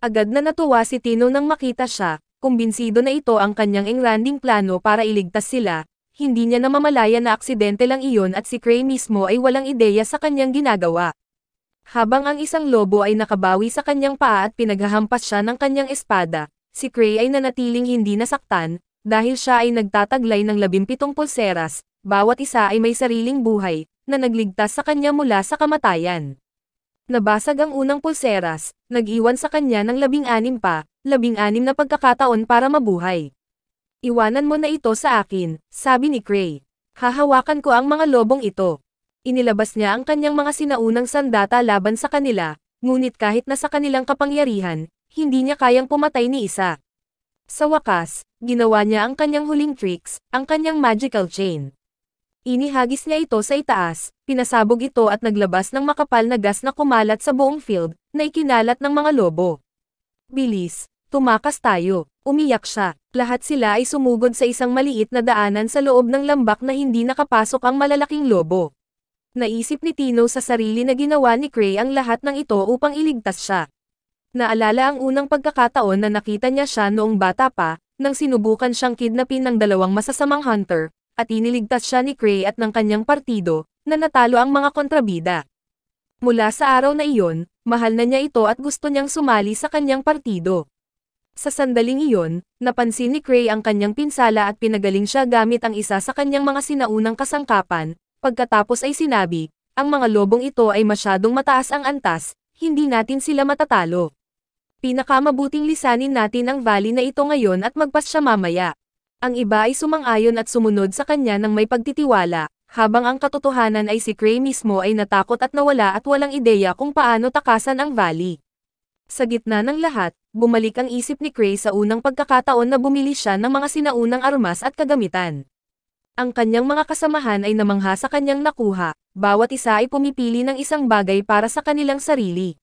Agad na natuwa si Tino nang makita siya, kumbinsido na ito ang kanyang engranding plano para iligtas sila. Hindi niya namamalaya na aksidente lang iyon at si Cray mismo ay walang ideya sa kanyang ginagawa. Habang ang isang lobo ay nakabawi sa kanyang paa at pinaghahampas siya ng kanyang espada, si Cray ay nanatiling hindi nasaktan, dahil siya ay nagtataglay ng 17 pulseras, bawat isa ay may sariling buhay, na nagligtas sa kanya mula sa kamatayan. Nabasag ang unang pulseras, nag-iwan sa kanya ng 16 pa, 16 na pagkakataon para mabuhay. Iwanan mo na ito sa akin, sabi ni Cray. Hahawakan ko ang mga lobong ito. Inilabas niya ang kanyang mga sinaunang sandata laban sa kanila, ngunit kahit na sa kanilang kapangyarihan, hindi niya kayang pumatay ni isa. Sa wakas, ginawa niya ang kanyang huling tricks, ang kanyang magical chain. Inihagis niya ito sa itaas, pinasabog ito at naglabas ng makapal na gas na kumalat sa buong field, na ikinalat ng mga lobo. Bilis, tumakas tayo. Umiyak siya. Lahat sila ay sumugod sa isang maliit na daanan sa loob ng lambak na hindi nakapasok ang malalaking lobo. Naisip ni Tino sa sarili na ginawa ni Cray ang lahat ng ito upang iligtas siya. Naalala ang unang pagkakataon na nakita niya siya noong bata pa, nang sinubukan siyang kidnapin ng 2 masasamang hunter, at iniligtas siya ni Cray at ng kanyang partido, na natalo ang mga kontrabida. Mula sa araw na iyon, mahal na niya ito at gusto niyang sumali sa kanyang partido. Sa sandaling iyon, napansin ni Cray ang kanyang pinsala at pinagaling siya gamit ang isa sa kanyang mga sinaunang kasangkapan, pagkatapos ay sinabi, ang mga lobong ito ay masyadong mataas ang antas, hindi natin sila matatalo. Pinakamabuting lisanin natin ang valley na ito ngayon at magpas siya mamaya. Ang iba ay sumang-ayon at sumunod sa kanya ng may pagtitiwala, habang ang katotohanan ay si Cray mismo ay natakot at nawala at walang ideya kung paano takasan ang valley. Sa gitna ng lahat, bumalik ang isip ni Cray sa unang pagkakataon na bumili siya ng mga sinaunang armas at kagamitan. Ang kanyang mga kasamahan ay namangha sa kanyang nakuha, bawat isa ay pumipili ng isang bagay para sa kanilang sarili.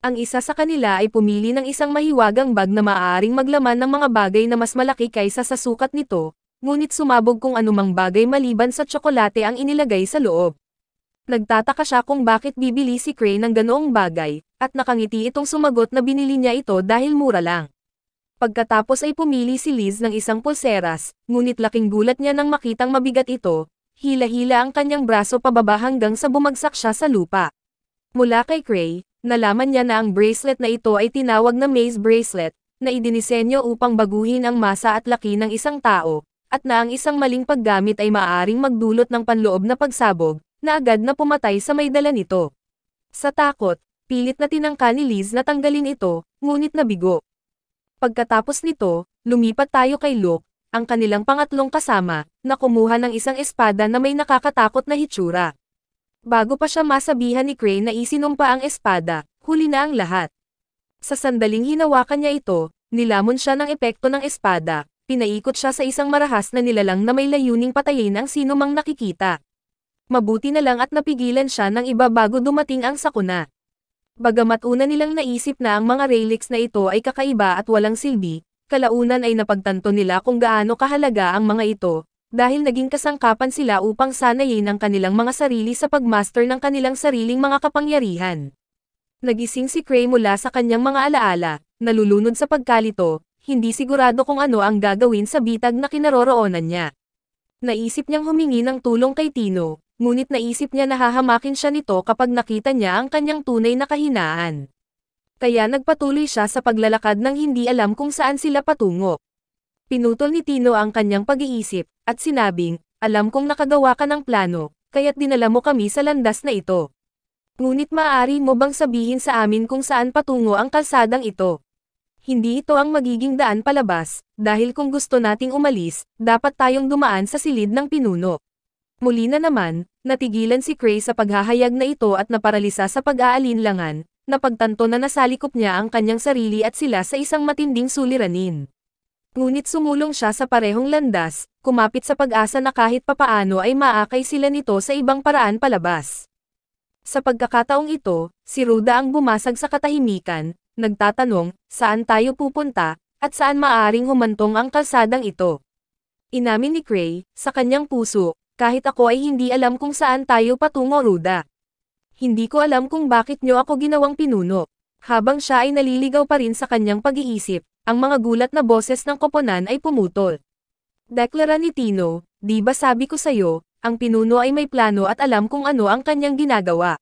Ang isa sa kanila ay pumili ng isang mahiwagang bag na maaaring maglaman ng mga bagay na mas malaki kaysa sa sukat nito, ngunit sumabog kung anumang bagay maliban sa tsokolate ang inilagay sa loob. Nagtataka siya kung bakit bibili si Cray ng ganoong bagay, at nakangiti itong sumagot na binili niya ito dahil mura lang. Pagkatapos ay pumili si Liz ng isang pulseras, ngunit laking gulat niya nang makitang mabigat ito, hila-hila ang kanyang braso pababa hanggang sa bumagsak siya sa lupa. Mula kay Cray, Nalaman niya na ang bracelet na ito ay tinawag na maze bracelet, na idinisenyo upang baguhin ang masa at laki ng isang tao, at na ang isang maling paggamit ay maaaring magdulot ng panloob na pagsabog, na agad na pumatay sa may dala nito. Sa takot, pilit na tinangka ni Liz na tanggalin ito, ngunit nabigo. Pagkatapos nito, lumipat tayo kay Luke, ang kanilang pangatlong kasama, na kumuha ng isang espada na may nakakatakot na hitsura. Bago pa siya masabihan ni Crane na isinumpa ang espada, huli na ang lahat. Sa sandaling hinawakan niya ito, nilamon siya ng epekto ng espada, pinaikot siya sa isang marahas na nilalang na may layuning patayin ang sinumang nakikita. Mabuti na lang at napigilan siya ng iba bago dumating ang sakuna. Bagamat una nilang naisip na ang mga relics na ito ay kakaiba at walang silbi, kalaunan ay napagtanto nila kung gaano kahalaga ang mga ito, dahil naging kasangkapan sila upang sanayin ang kanilang mga sarili sa pagmaster ng kanilang sariling mga kapangyarihan. Nagising si Cray mula sa kanyang mga alaala, nalulunod sa pagkalito, hindi sigurado kung ano ang gagawin sa bitag na kinaroroonan niya. Naisip niyang humingi ng tulong kay Tino, ngunit naisip niya na hahamakin siya nito kapag nakita niya ang kanyang tunay na kahinaan. Kaya nagpatuloy siya sa paglalakad nang hindi alam kung saan sila patungo. Pinutol ni Tino ang kanyang pag-iisip, at sinabing, alam kong nakagawa ka ng plano, kaya't dinala mo kami sa landas na ito. Ngunit maaari mo bang sabihin sa amin kung saan patungo ang kalsadang ito? Hindi ito ang magiging daan palabas, dahil kung gusto nating umalis, dapat tayong dumaan sa silid ng pinuno. Muli na naman, natigilan si Cray sa paghahayag na ito at naparalisa sa pag-aalinlangan, napagtanto na nasalikop niya ang kanyang sarili at sila sa isang matinding suliranin. Ngunit sumulong siya sa parehong landas, kumapit sa pag-asa na kahit papaano ay maakay sila nito sa ibang paraan palabas. Sa pagkakataong ito, si Ruda ang bumasag sa katahimikan, nagtatanong, saan tayo pupunta, at saan maaaring humantong ang kalsadang ito. Inamin ni Cray, sa kanyang puso, kahit ako ay hindi alam kung saan tayo patungo Ruda. Hindi ko alam kung bakit nyo ako ginawang pinuno. Habang siya ay naliligaw pa rin sa kanyang pag-iisip, ang mga gulat na boses ng koponan ay pumutol. Deklara ni Tino, di ba sabi ko sayo, ang pinuno ay may plano at alam kung ano ang kanyang ginagawa.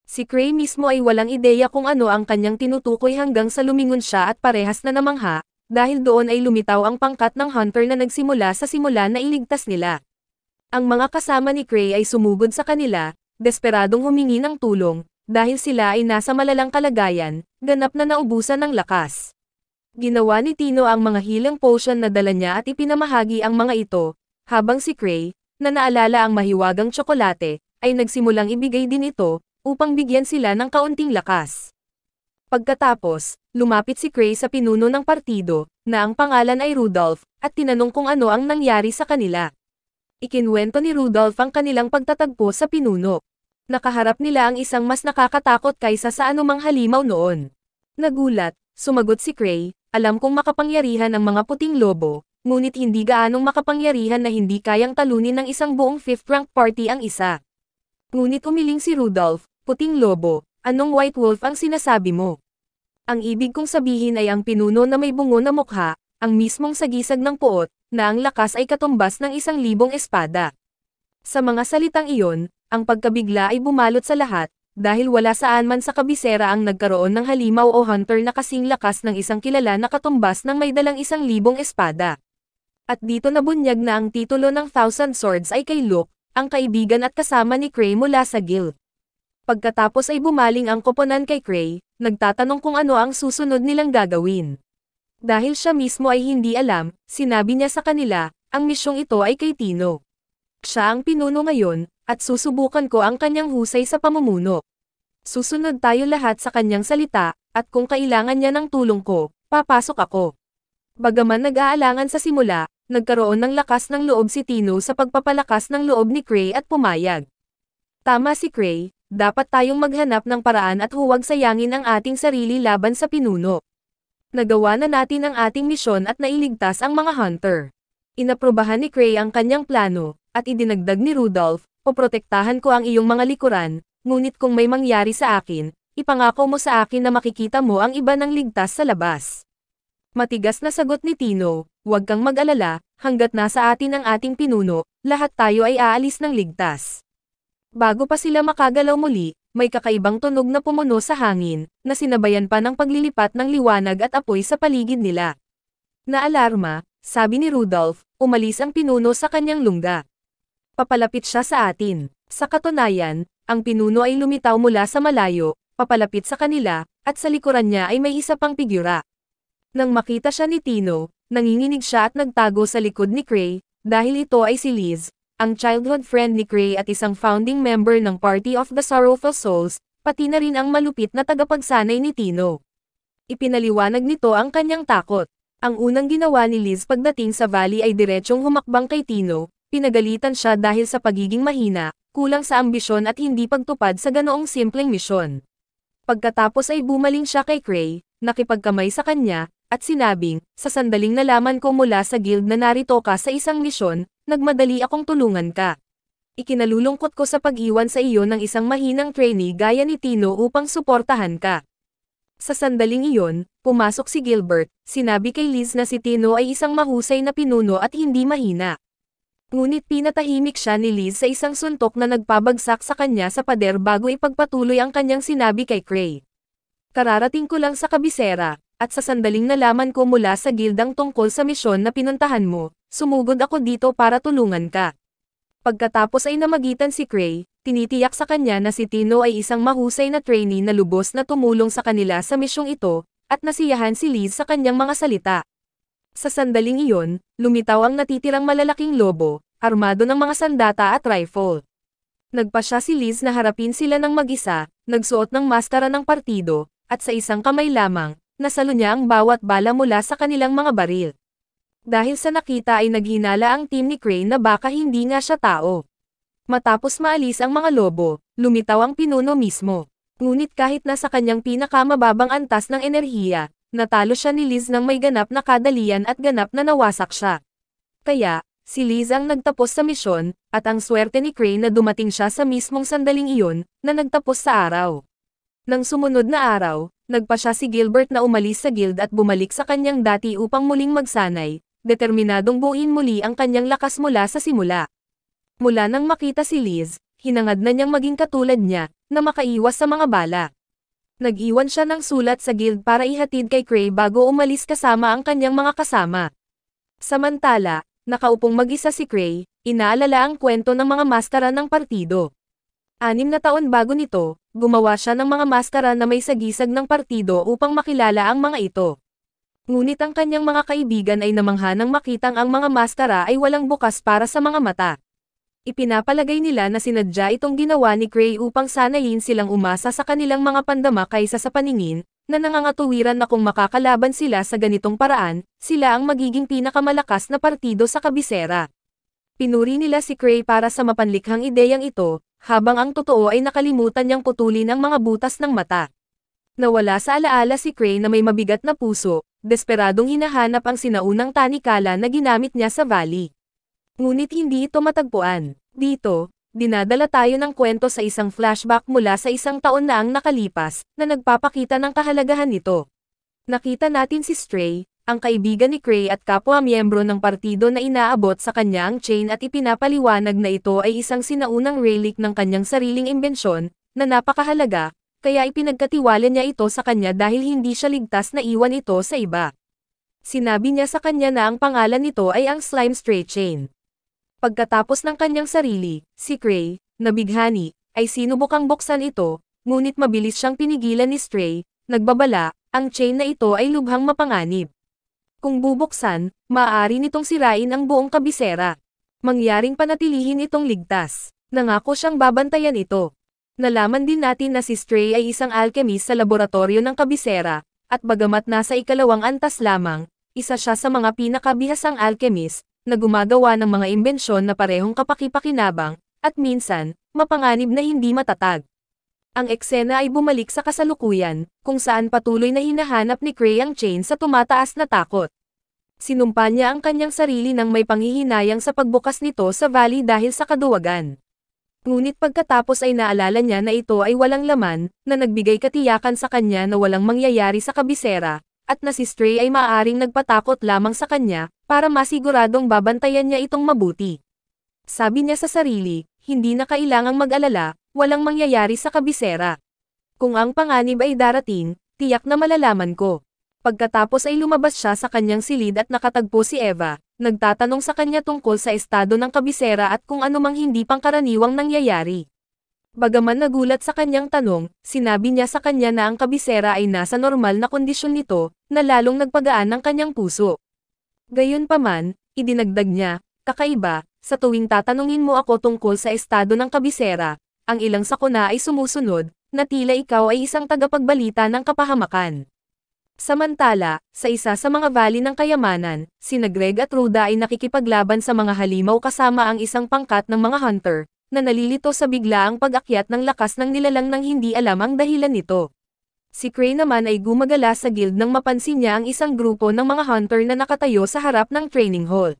Si Cray mismo ay walang ideya kung ano ang kanyang tinutukoy hanggang sa lumingon siya at parehas na namangha, dahil doon ay lumitaw ang pangkat ng hunter na nagsimula sa simula na iligtas nila. Ang mga kasama ni Cray ay sumugod sa kanila, desperadong humingi ng tulong, dahil sila ay nasa malalang kalagayan, ganap na naubusan ng lakas. Ginawa ni Tino ang mga healing potion na dala niya at ipinamahagi ang mga ito, habang si Cray, na naalala ang mahiwagang tsokolate, ay nagsimulang ibigay din ito, upang bigyan sila ng kaunting lakas. Pagkatapos, lumapit si Cray sa pinuno ng partido, na ang pangalan ay Rudolph, at tinanong kung ano ang nangyari sa kanila. Ikinwento ni Rudolph ang kanilang pagtatagpo sa pinuno. Nakaharap nila ang isang mas nakakatakot kaysa sa anumang halimaw noon. Nagulat, sumagot si Cray, alam kong makapangyarihan ang mga puting lobo, ngunit hindi gaanong makapangyarihan na hindi kayang talunin ng isang buong 5th rank party ang isa. Ngunit umiling si Rudolph, puting lobo, anong white wolf ang sinasabi mo? Ang ibig kong sabihin ay ang pinuno na may bungo na mukha, ang mismong sagisag ng puot, na ang lakas ay katumbas ng 1,000 espada. Sa mga salitang iyon, ang pagkabigla ay bumalot sa lahat, dahil wala saan man sa kabisera ang nagkaroon ng halimaw o hunter na kasing lakas ng isang kilala na katumbas ng may dalang 1,000 espada. At dito nabunyag na ang titulo ng 1,000 Swords ay kay Luke, ang kaibigan at kasama ni Cray mula sa guild. Pagkatapos ay bumaling ang koponan kay Cray, nagtatanong kung ano ang susunod nilang gagawin. Dahil siya mismo ay hindi alam, sinabi niya sa kanila, ang misyong ito ay kay Tino. Siya ang pinuno ngayon, at susubukan ko ang kanyang husay sa pamumuno. Susunod tayo lahat sa kanyang salita, at kung kailangan niya ng tulong ko, papasok ako. Bagaman nag-aalangan sa simula, nagkaroon ng lakas ng loob si Tino sa pagpapalakas ng loob ni Cray at pumayag. Tama si Cray, dapat tayong maghanap ng paraan at huwag sayangin ang ating sarili laban sa pinuno. Nagawa na natin ang ating misyon at nailigtas ang mga hunter. Inaprobahan ni Cray ang kanyang plano, at idinagdag ni Rudolph, poprotektahan ko ang iyong mga likuran, ngunit kung may mangyari sa akin, ipangako mo sa akin na makikita mo ang iba ng ligtas sa labas. Matigas na sagot ni Tino, huwag kang mag-alala, hanggat nasa atin ang ating pinuno, lahat tayo ay aalis ng ligtas. Bago pa sila makagalaw muli, may kakaibang tunog na pumuno sa hangin, na sinabayan pa ng paglilipat ng liwanag at apoy sa paligid nila. Naalarma, sabi ni Rudolph, umalis ang pinuno sa kanyang lungga. Papalapit siya sa atin. Sa katunayan, ang pinuno ay lumitaw mula sa malayo, papalapit sa kanila, at sa likuran niya ay may isa pang figura. Nang makita siya ni Tino, nanginginig siya at nagtago sa likod ni Cray, dahil ito ay si Liz, ang childhood friend ni Cray at isang founding member ng Party of the Sorrowful Souls, pati na rin ang malupit na tagapagsanay ni Tino. Ipinaliwanag nito ang kanyang takot. Ang unang ginawa ni Liz pagdating sa valley ay diretsyong humakbang kay Tino, pinagalitan siya dahil sa pagiging mahina, kulang sa ambisyon at hindi pagtupad sa ganoong simpleng misyon. Pagkatapos ay bumaling siya kay Cray, nakipagkamay sa kanya, at sinabing, sa sandaling nalaman ko mula sa guild na narito ka sa isang misyon, nagmadali akong tulungan ka. Ikinalulungkot ko sa pag-iwan sa iyo ng isang mahinang trainee gaya ni Tino upang suportahan ka. Sa sandaling iyon, pumasok si Gilbert, sinabi kay Liz na si Tino ay isang mahusay na pinuno at hindi mahina. Ngunit pinatahimik siya ni Liz sa isang suntok na nagpabagsak sa kanya sa pader bago ipagpatuloy ang kanyang sinabi kay Cray. Kararating ko lang sa kabisera, at sa sandaling nalaman ko mula sa gildang tungkol sa misyon na pinuntahan mo, sumugod ako dito para tulungan ka. Pagkatapos ay namagitan si Cray, tinitiyak sa kanya na si Tino ay isang mahusay na trainee na lubos na tumulong sa kanila sa misyong ito, at nasiyahan si Liz sa kanyang mga salita. Sa sandaling iyon, lumitaw ang natitirang malalaking lobo, armado ng mga sandata at rifle. Nagpa siya si Liz na harapin sila ng mag-isa, nagsuot ng maskara ng partido, at sa isang kamay lamang, nasalo niya ang bawat bala mula sa kanilang mga baril. Dahil sa nakita ay naghinala ang team ni Cray na baka hindi nga siya tao. Matapos maalis ang mga lobo, lumitaw ang pinuno mismo. Ngunit kahit nasa kanyang pinakamababang antas ng enerhiya, natalo siya ni Liz ng may ganap na kadalian at ganap na nawasak siya. Kaya, si Liz ang nagtapos sa misyon, at ang swerte ni Cray na dumating siya sa mismong sandaling iyon, na nagtapos sa araw. Nang sumunod na araw, nagpa siya si Gilbert na umalis sa guild at bumalik sa kanyang dati upang muling magsanay, determinadong buuin muli ang kanyang lakas mula sa simula. Mula nang makita si Liz, hinangad na niyang maging katulad niya, na makaiwas sa mga bala. Nag-iwan siya ng sulat sa guild para ihatid kay Cray bago umalis kasama ang kanyang mga kasama. Samantala, nakaupong mag-isa si Cray, inaalala ang kwento ng mga maskara ng partido. 6 na taon bago nito, gumawa siya ng mga maskara na may sagisag ng partido upang makilala ang mga ito. Ngunit ang kanyang mga kaibigan ay namangha nang makitang ang mga maskara ay walang bukas para sa mga mata. Ipinapalagay nila na sinadya itong ginawa ni Cray upang sanayin silang umasa sa kanilang mga pandama kaysa sa paningin, na nangangatuwiran na kung makakalaban sila sa ganitong paraan, sila ang magiging pinakamalakas na partido sa kabisera. Pinuri nila si Cray para sa mapanlikhang ideyang ito, habang ang totoo ay nakalimutan niyang putulin ang mga butas ng mata. Nawala sa alaala si Cray na may mabigat na puso, desperadong hinahanap ang sinaunang tanikala na ginamit niya sa valley. Ngunit hindi ito matagpuan. Dito, dinadala tayo ng kwento sa isang flashback mula sa isang taon na ang nakalipas, na nagpapakita ng kahalagahan nito. Nakita natin si Stray, ang kaibigan ni Cray at kapwa-miyembro ng partido na inaabot sa kanya ang chain at ipinapaliwanag na ito ay isang sinaunang relic ng kanyang sariling imbensyon, na napakahalaga, kaya ipinagkatiwala niya ito sa kanya dahil hindi siya ligtas na iwan ito sa iba. Sinabi niya sa kanya na ang pangalan nito ay ang Slime Stray Chain. Pagkatapos ng kanyang sarili, si Cray, na bighani, ay sinubukang buksan ito, ngunit mabilis siyang pinigilan ni Stray, nagbabala, ang chain na ito ay lubhang mapanganib. Kung bubuksan, maaari nitong sirain ang buong kabisera. Mangyaring panatilihin itong ligtas. Nangako siyang babantayan ito. Nalaman din natin na si Stray ay isang alchemist sa laboratorio ng kabisera, at bagamat nasa ikalawang antas lamang, isa siya sa mga pinakabihasang alchemist, na gumagawa ng mga imbensyon na parehong kapaki-pakinabang, at minsan, mapanganib na hindi matatag. Ang eksena ay bumalik sa kasalukuyan, kung saan patuloy na hinahanap ni Cray ang chain sa tumataas na takot. Sinumpa niya ang kanyang sarili nang may panghihinayang sa pagbukas nito sa valley dahil sa kaduwagan. Ngunit pagkatapos ay naalala niya na ito ay walang laman, na nagbigay katiyakan sa kanya na walang mangyayari sa kabisera, at na si Stray ay maaaring nagpatakot lamang sa kanya, para masiguradong babantayan niya itong mabuti. Sabi niya sa sarili, hindi na kailangang mag-alala, walang mangyayari sa kabisera. Kung ang panganib ay darating, tiyak na malalaman ko. Pagkatapos ay lumabas siya sa kanyang silid at nakatagpo si Eva, nagtatanong sa kanya tungkol sa estado ng kabisera at kung anumang hindi pangkaraniwang nangyayari. Bagaman nagulat sa kanyang tanong, sinabi niya sa kanya na ang kabisera ay nasa normal na kondisyon nito, na lalong nagpagaan ng kanyang puso. Gayunpaman, idinagdag niya, kakaiba, sa tuwing tatanungin mo ako tungkol sa estado ng kabisera, ang ilang sakuna ay sumusunod, na tila ikaw ay isang tagapagbalita ng kapahamakan. Samantala, sa isa sa mga valley ng kayamanan, sina Greg at Ruda ay nakikipaglaban sa mga halimaw kasama ang isang pangkat ng mga hunter, na nalilito sa biglaang pag-akyat ng lakas ng nilalang nang hindi alam ang dahilan nito. Si Cray naman ay gumagala sa guild nang mapansin niya ang isang grupo ng mga hunter na nakatayo sa harap ng training hall.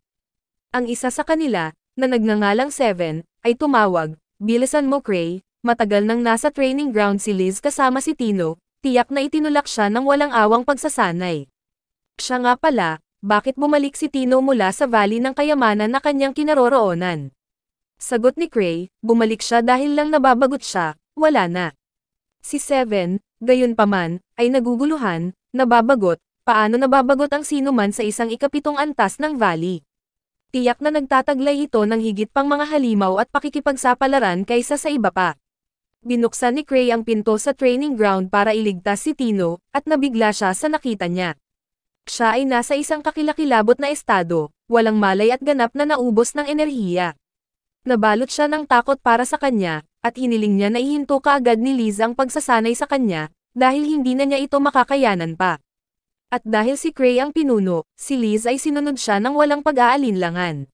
Ang isa sa kanila, na nagngangalang Seven, ay tumawag, "Bilisan mo Cray, matagal nang nasa training ground si Liz kasama si Tino." Tiyak na itinulak siya ng walang awang pagsasanay. Siya nga pala, bakit bumalik si Tino mula sa valley ng kayamanan na kanyang kinaroroonan? Sagot ni Cray, bumalik siya dahil lang nababagot siya, wala na. Si Seven, gayunpaman, ay naguguluhan, nababagot, paano nababagot ang sinuman sa isang ikapitong antas ng valley? Tiyak na nagtataglay ito ng higit pang mga halimaw at pakikipagsapalaran kaysa sa iba pa. Binuksan ni Cray ang pinto sa training ground para iligtas si Tino, at nabigla siya sa nakita niya. Siya ay nasa isang kakilakilabot na estado, walang malay at ganap na naubos ng enerhiya. Nabalot siya ng takot para sa kanya, at hiniling niya na ihinto kaagad ni Liz ang pagsasanay sa kanya, dahil hindi na niya ito makakayanan pa. At dahil si Cray ang pinuno, si Liz ay sinunod siya ng walang pag-aalinlangan.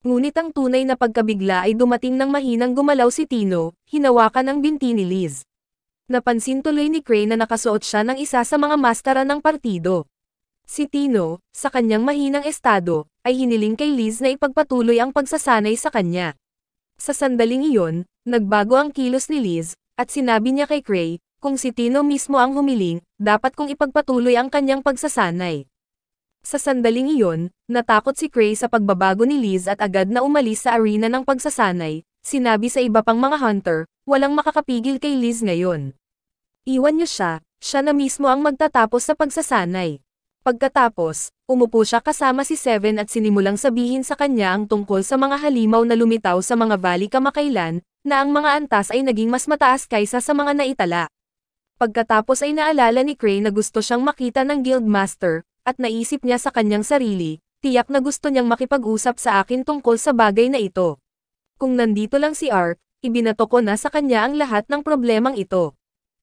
Ngunit ang tunay na pagkabigla ay dumating nang mahinang gumalaw si Tino, hinawakan ang binti ni Liz. Napansin tuloy ni Cray na nakasuot siya ng isa sa mga mastara ng partido. Si Tino, sa kanyang mahinang estado, ay hiniling kay Liz na ipagpatuloy ang pagsasanay sa kanya. Sa sandaling iyon, nagbago ang kilos ni Liz, at sinabi niya kay Cray, kung si Tino mismo ang humiling, dapat kong ipagpatuloy ang kanyang pagsasanay. Sa sandaling iyon, natakot si Cray sa pagbabago ni Liz at agad na umalis sa arena ng pagsasanay, sinabi sa iba pang mga hunter, walang makakapigil kay Liz ngayon. Iwan niyo siya na mismo ang magtatapos sa pagsasanay. Pagkatapos, umupo siya kasama si Seven at sinimulang sabihin sa kanya ang tungkol sa mga halimaw na lumitaw sa mga valley kamakailan, na ang mga antas ay naging mas mataas kaysa sa mga naitala. Pagkatapos ay naalala ni Cray na gusto siyang makita ng guildmaster, at naisip niya sa kanyang sarili, tiyak na gusto niyang makipag-usap sa akin tungkol sa bagay na ito. Kung nandito lang si Ark, ibinato ko na sa kanya ang lahat ng problemang ito.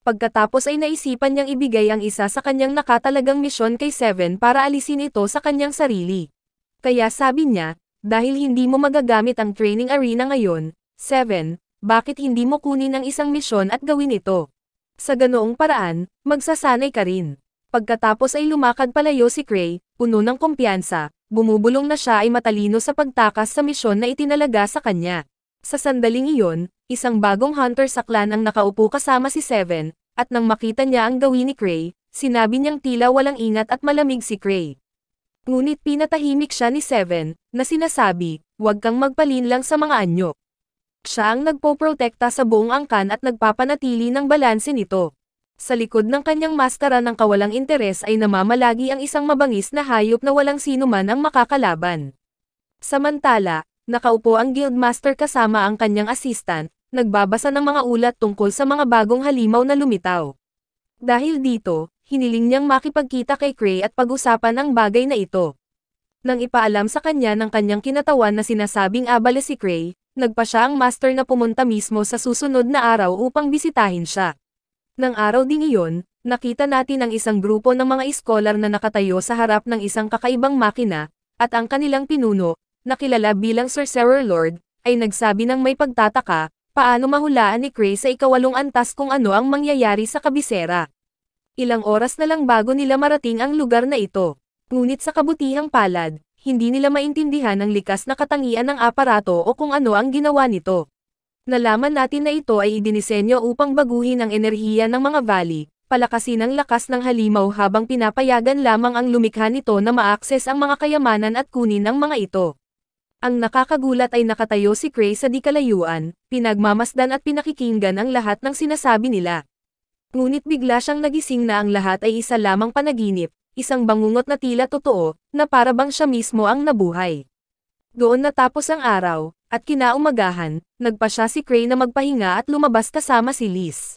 Pagkatapos ay naisipan niyang ibigay ang isa sa kanyang nakatalagang misyon kay Seven para alisin ito sa kanyang sarili. Kaya sabi niya, dahil hindi mo magagamit ang training arena ngayon, Seven, bakit hindi mo kunin ang isang misyon at gawin ito? Sa ganoong paraan, magsasanay ka rin. Pagkatapos ay lumakad palayo si Cray, puno ng kumpiyansa, bumubulong na siya ay matalino sa pagtakas sa misyon na itinalaga sa kanya. Sa sandaling iyon, isang bagong hunter sa clan ang nakaupo kasama si Seven, at nang makita niya ang gawin ni Cray, sinabi niyang tila walang ingat at malamig si Cray. Ngunit pinatahimik siya ni Seven, na sinasabi, huwag kang magpalinlang sa mga anyo. Siya ang nagpoprotekta sa buong angkan at nagpapanatili ng balanse nito. Sa likod ng kanyang maskara ng kawalang interes ay namamalagi ang isang mabangis na hayop na walang sino man ang makakalaban. Samantala, nakaupo ang guildmaster kasama ang kanyang assistant, nagbabasa ng mga ulat tungkol sa mga bagong halimaw na lumitaw. Dahil dito, hiniling niyang makipagkita kay Cray at pag-usapan ang bagay na ito. Nang ipaalam sa kanya ng kanyang kinatawan na sinasabing abala si Cray, nagpa siya ang master na pumunta mismo sa susunod na araw upang bisitahin siya. Nang araw ding iyon, nakita natin ang isang grupo ng mga iskolar na nakatayo sa harap ng isang kakaibang makina, at ang kanilang pinuno, na kilala bilang Sorcerer Lord, ay nagsabi ng may pagtataka, paano mahulaan ni Cray sa ikawalong antas kung ano ang mangyayari sa kabisera. Ilang oras na lang bago nila marating ang lugar na ito. Ngunit sa kabutihang palad, hindi nila maintindihan ang likas na katangian ng aparato o kung ano ang ginawa nito. Nalaman natin na ito ay idinisenyo upang baguhin ang enerhiya ng mga valley, palakasin ang lakas ng halimaw habang pinapayagan lamang ang lumikha nito na ma-access ang mga kayamanan at kunin ang mga ito. Ang nakakagulat ay nakatayo si Gray sa di kalayuan, pinagmamasdan at pinakikinggan ang lahat ng sinasabi nila. Ngunit bigla siyang nagising na ang lahat ay isa lamang panaginip, isang bangungot na tila totoo, na para bang siya mismo ang nabuhay. Doon natapos ang araw, at kinaumagahan, nagpa siya si Gray na magpahinga at lumabas kasama si Liz.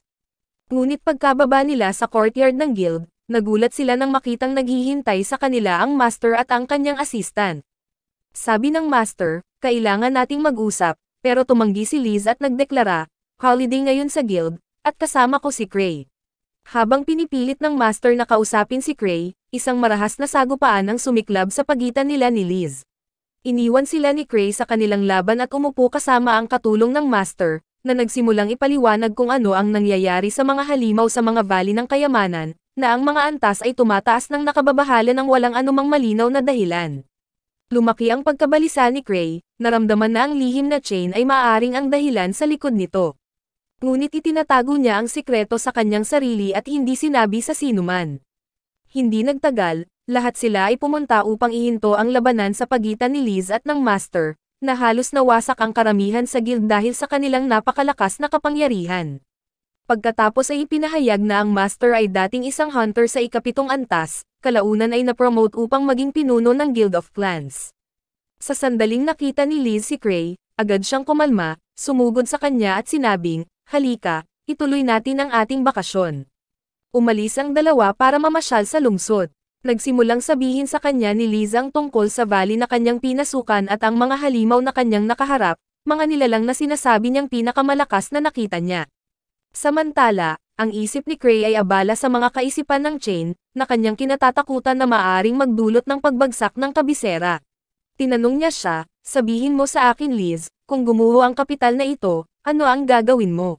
Ngunit pagkababa nila sa courtyard ng guild, nagulat sila nang makitang naghihintay sa kanila ang master at ang kanyang assistant. Sabi ng master, kailangan nating mag-usap, pero tumanggi si Liz at nagdeklara, holiday ngayon sa guild, at kasama ko si Gray. Habang pinipilit ng master na kausapin si Gray, isang marahas na sagupaan ang sumiklab sa pagitan nila ni Liz. Iniwan sila ni Gray sa kanilang laban at umupo kasama ang katulong ng master, na nagsimulang ipaliwanag kung ano ang nangyayari sa mga halimaw sa mga valley ng kayamanan, na ang mga antas ay tumataas ng nakababahala ng walang anumang malinaw na dahilan. Lumaki ang pagkabalisa ni Gray, naramdaman na ang lihim na chain ay maaaring ang dahilan sa likod nito. Ngunit itinatago niya ang sikreto sa kanyang sarili at hindi sinabi sa sinuman. Hindi nagtagal, lahat sila ay pumunta upang ihinto ang labanan sa pagitan ni Liz at ng master, na halos nawasak ang karamihan sa guild dahil sa kanilang napakalakas na kapangyarihan. Pagkatapos ay ipinahayag na ang master ay dating isang hunter sa ikapitong antas, kalaunan ay na-promote upang maging pinuno ng Guild of Clans. Sa sandaling nakita ni Liz si Gray, agad siyang kumalma, sumugod sa kanya at sinabing, halika, ituloy natin ang ating bakasyon. Umalis ang dalawa para mamasyal sa lungsod. Nagsimulang sabihin sa kanya ni Liz ang tungkol sa valley na kanyang pinasukan at ang mga halimaw na kanyang nakaharap, mga nilalang na sinasabi niyang pinakamalakas na nakita niya. Samantala, ang isip ni Gray ay abala sa mga kaisipan ng chain, na kanyang kinatatakutan na maaaring magdulot ng pagbagsak ng kabisera. Tinanong niya siya, sabihin mo sa akin Liz, kung gumuho ang kapital na ito, ano ang gagawin mo?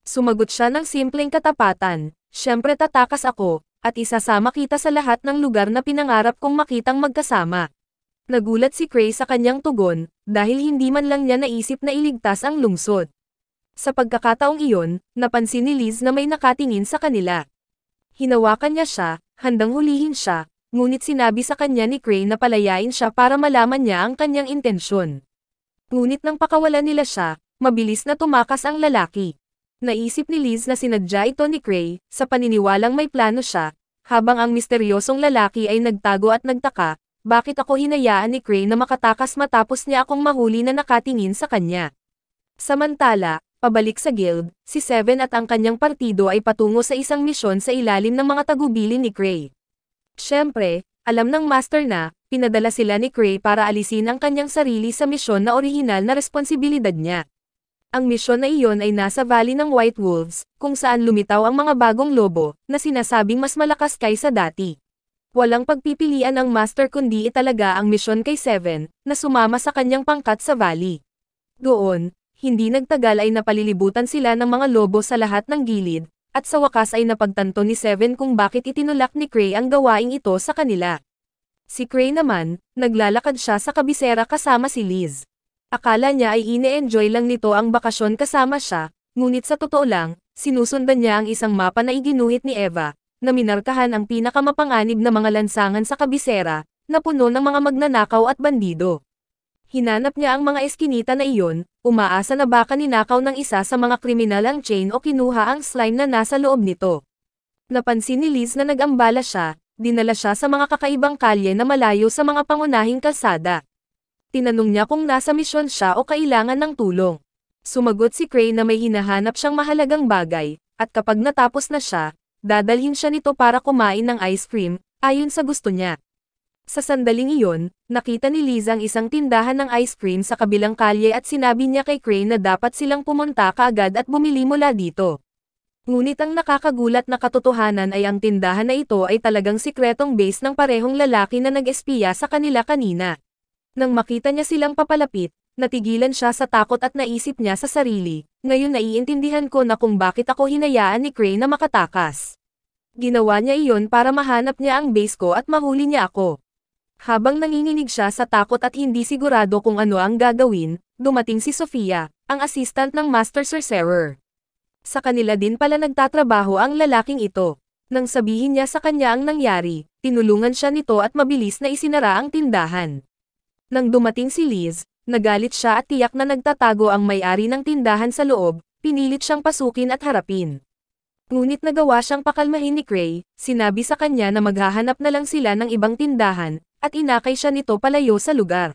Sumagot siya ng simpleng katapatan, syempre tatakas ako, at isasama kita sa lahat ng lugar na pinangarap kong makitang magkasama. Nagulat si Gray sa kanyang tugon, dahil hindi man lang niya naisip na iligtas ang lungsod. Sa pagkakataong iyon, napansin ni Liz na may nakatingin sa kanila. Hinawakan niya siya, handang hulihin siya, ngunit sinabi sa kanya ni Gray na palayain siya para malaman niya ang kanyang intensyon. Ngunit nang pakawalan nila siya, mabilis na tumakas ang lalaki. Naisip ni Liz na sinadya ito ni Gray, sa paniniwalang may plano siya, habang ang misteryosong lalaki ay nagtago at nagtaka, bakit ako hinayaan ni Gray na makatakas matapos niya akong mahuli na nakatingin sa kanya. Samantala, pabalik sa guild, si Seven at ang kanyang partido ay patungo sa isang misyon sa ilalim ng mga tagubilin ni Gray. Siyempre, alam ng master na, pinadala sila ni Gray para alisin ang kanyang sarili sa misyon na orihinal na responsibilidad niya. Ang misyon na iyon ay nasa Valley ng White Wolves, kung saan lumitaw ang mga bagong lobo, na sinasabing mas malakas kaysa dati. Walang pagpipilian ang master kundi italaga ang misyon kay Seven, na sumama sa kanyang pangkat sa valley. Doon, hindi nagtagal ay napalilibutan sila ng mga lobo sa lahat ng gilid, at sa wakas ay napagtanto ni Seven kung bakit itinulak ni Gray ang gawaing ito sa kanila. Si Gray naman, naglalakad siya sa kabisera kasama si Liz. Akala niya ay ine-enjoy lang nito ang bakasyon kasama siya, ngunit sa totoo lang, sinusundan niya ang isang mapa na iginuhit ni Eva, na minarkahan ang pinakamapanganib na mga lansangan sa kabisera, na puno ng mga magnanakaw at bandido. Hinanap niya ang mga eskinita na iyon, umaasa na baka ninakaw ng isa sa mga kriminal ang chain o kinuha ang slime na nasa loob nito. Napansin ni Liz na nag-ambala siya, dinala siya sa mga kakaibang kalye na malayo sa mga pangunahing kalsada. Tinanong niya kung nasa misyon siya o kailangan ng tulong. Sumagot si Gray na may hinahanap siyang mahalagang bagay, at kapag natapos na siya, dadalhin siya nito para kumain ng ice cream, ayon sa gusto niya. Sa sandaling iyon, nakita ni Liz ang isang tindahan ng ice cream sa kabilang kalye at sinabi niya kay Gray na dapat silang pumunta kaagad at bumili mula dito. Ngunit ang nakakagulat na katotohanan ay ang tindahan na ito ay talagang sikretong base ng parehong lalaki na nag-espiya sa kanila kanina. Nang makita niya silang papalapit, natigilan siya sa takot at naisip niya sa sarili, ngayon naiintindihan ko na kung bakit ako hinayaan ni Gray na makatakas. Ginawa niya iyon para mahanap niya ang base ko at mahuli niya ako. Habang nanginginig siya sa takot at hindi sigurado kung ano ang gagawin, dumating si Sofia, ang assistant ng Master Sorcerer. Sa kanila din pala nagtatrabaho ang lalaking ito. Nang sabihin niya sa kanya ang nangyari, tinulungan siya nito at mabilis na isinara ang tindahan. Nang dumating si Liz, Nagalit siya at tiyak na nagtatago ang may-ari ng tindahan sa loob, pinilit siyang pasukin at harapin. Ngunit nagawa siyang pakalmahin ni Cray, sinabi sa kanya na maghahanap na lang sila ng ibang tindahan, at inakay siya nito palayo sa lugar.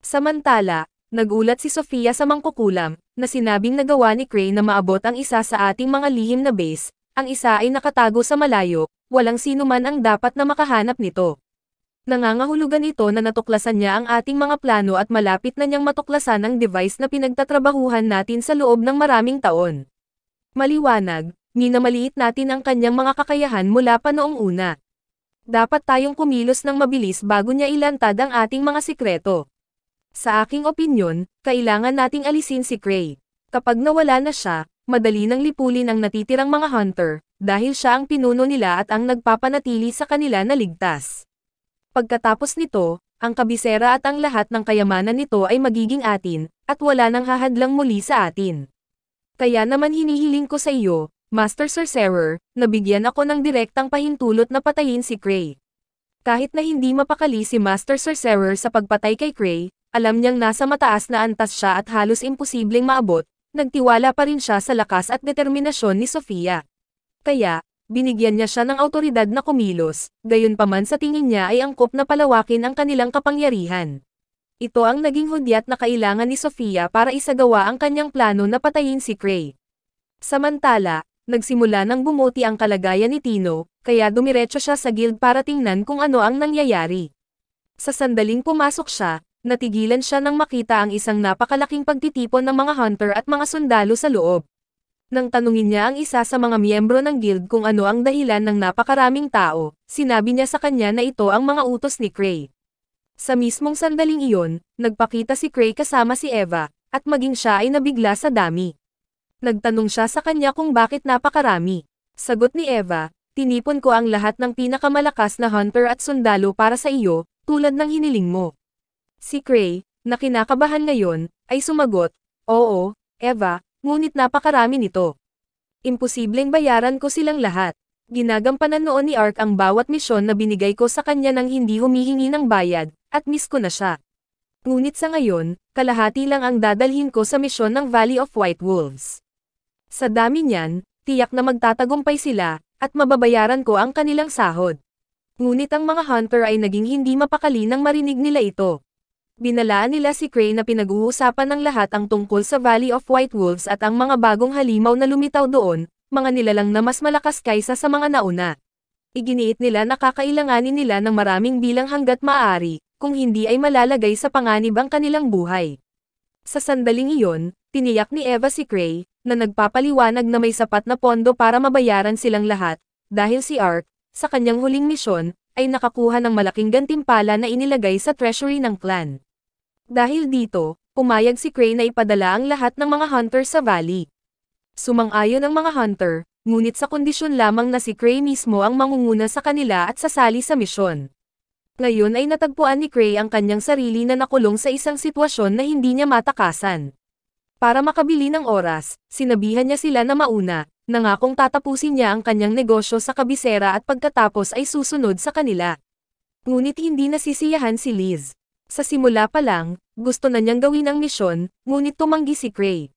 Samantala, nagulat si Sofia sa mangkukulam, na sinabing nagawa ni Cray na maabot ang isa sa ating mga lihim na base, ang isa ay nakatago sa malayo, walang sino man ang dapat na makahanap nito. Nangangahulugan ito na natuklasan niya ang ating mga plano at malapit na niyang matuklasan ang device na pinagtatrabahuhan natin sa loob ng maraming taon. Maliwanag, minamaliit natin ang kanyang mga kakayahan mula pa noong una. Dapat tayong kumilos ng mabilis bago niya ilantad ang ating mga sikreto. Sa aking opinyon, kailangan nating alisin si Cray. Kapag nawala na siya, madali nang lipulin ang natitirang mga hunter, dahil siya ang pinuno nila at ang nagpapanatili sa kanila na ligtas. Pagkatapos nito, ang kabisera at ang lahat ng kayamanan nito ay magiging atin, at wala nang hahadlang muli sa atin. Kaya naman hinihiling ko sa iyo, Master Sorcerer, na bigyan ako ng direktang pahintulot na patayin si Cray. Kahit na hindi mapakali si Master Sorcerer sa pagpatay kay Cray, alam niyang nasa mataas na antas siya at halos imposibleng maabot, nagtiwala pa rin siya sa lakas at determinasyon ni Sofia. Kaya, binigyan niya siya ng awtoridad na kumilos, gayunpaman sa tingin niya ay angkop na palawakin ang kanilang kapangyarihan. Ito ang naging hudyat na kailangan ni Sofia para isagawa ang kanyang plano na patayin si Cray. Samantala, nagsimula nang bumuti ang kalagayan ni Tino, kaya dumiretso siya sa guild para tingnan kung ano ang nangyayari. Sa sandaling pumasok siya, natigilan siya nang makita ang isang napakalaking pagtitipon ng mga hunter at mga sundalo sa loob. Nang tanungin niya ang isa sa mga miyembro ng guild kung ano ang dahilan ng napakaraming tao, sinabi niya sa kanya na ito ang mga utos ni Cray. Sa mismong sandaling iyon, nagpakita si Cray kasama si Eva, at maging siya ay nabigla sa dami. Nagtanong siya sa kanya kung bakit napakarami. Sagot ni Eva, tinipon ko ang lahat ng pinakamalakas na hunter at sundalo para sa iyo, tulad ng hiniling mo. Si Cray, na kinakabahan ngayon, ay sumagot, oo, Eva, ngunit napakarami nito. Imposibleng bayaran ko silang lahat. Ginagampanan noon ni Ark ang bawat misyon na binigay ko sa kanya nang hindi humihingi ng bayad, at miss ko na siya. Ngunit sa ngayon, kalahati lang ang dadalhin ko sa misyon ng Valley of White Wolves. Sa dami niyan, tiyak na magtatagumpay sila, at mababayaran ko ang kanilang sahod. Ngunit ang mga hunter ay naging hindi mapakali nang marinig nila ito. Binalaan nila si Cray na pinag-uusapan ng lahat ang tungkol sa Valley of White Wolves at ang mga bagong halimaw na lumitaw doon, mga nilalang na mas malakas kaysa sa mga nauna. Iginiit nila na kakailanganin nila ng maraming bilang hanggat maaari, kung hindi ay malalagay sa panganib ang kanilang buhay. Sa sandaling iyon, tiniyak ni Eva si Cray, na nagpapaliwanag na may sapat na pondo para mabayaran silang lahat, dahil si Ark, sa kanyang huling misyon, ay nakakuha ng malaking gantimpala na inilagay sa treasury ng clan. Dahil dito, pumayag si Cray na ipadala ang lahat ng mga hunter sa valley. Sumang-ayon ang mga hunter, ngunit sa kondisyon lamang na si Cray mismo ang mangunguna sa kanila at sasali sa misyon. Ngayon ay natagpuan ni Cray ang kanyang sarili na nakulong sa isang sitwasyon na hindi niya matakasan. Para makabili ng oras, sinabihan niya sila na mauna, nangakong tatapusin niya ang kanyang negosyo sa kabisera at pagkatapos ay susunod sa kanila. Ngunit hindi nasisiyahan si Liz. Sa simula pa lang, gusto na niyang gawin ang misyon, ngunit tumanggi si Cray.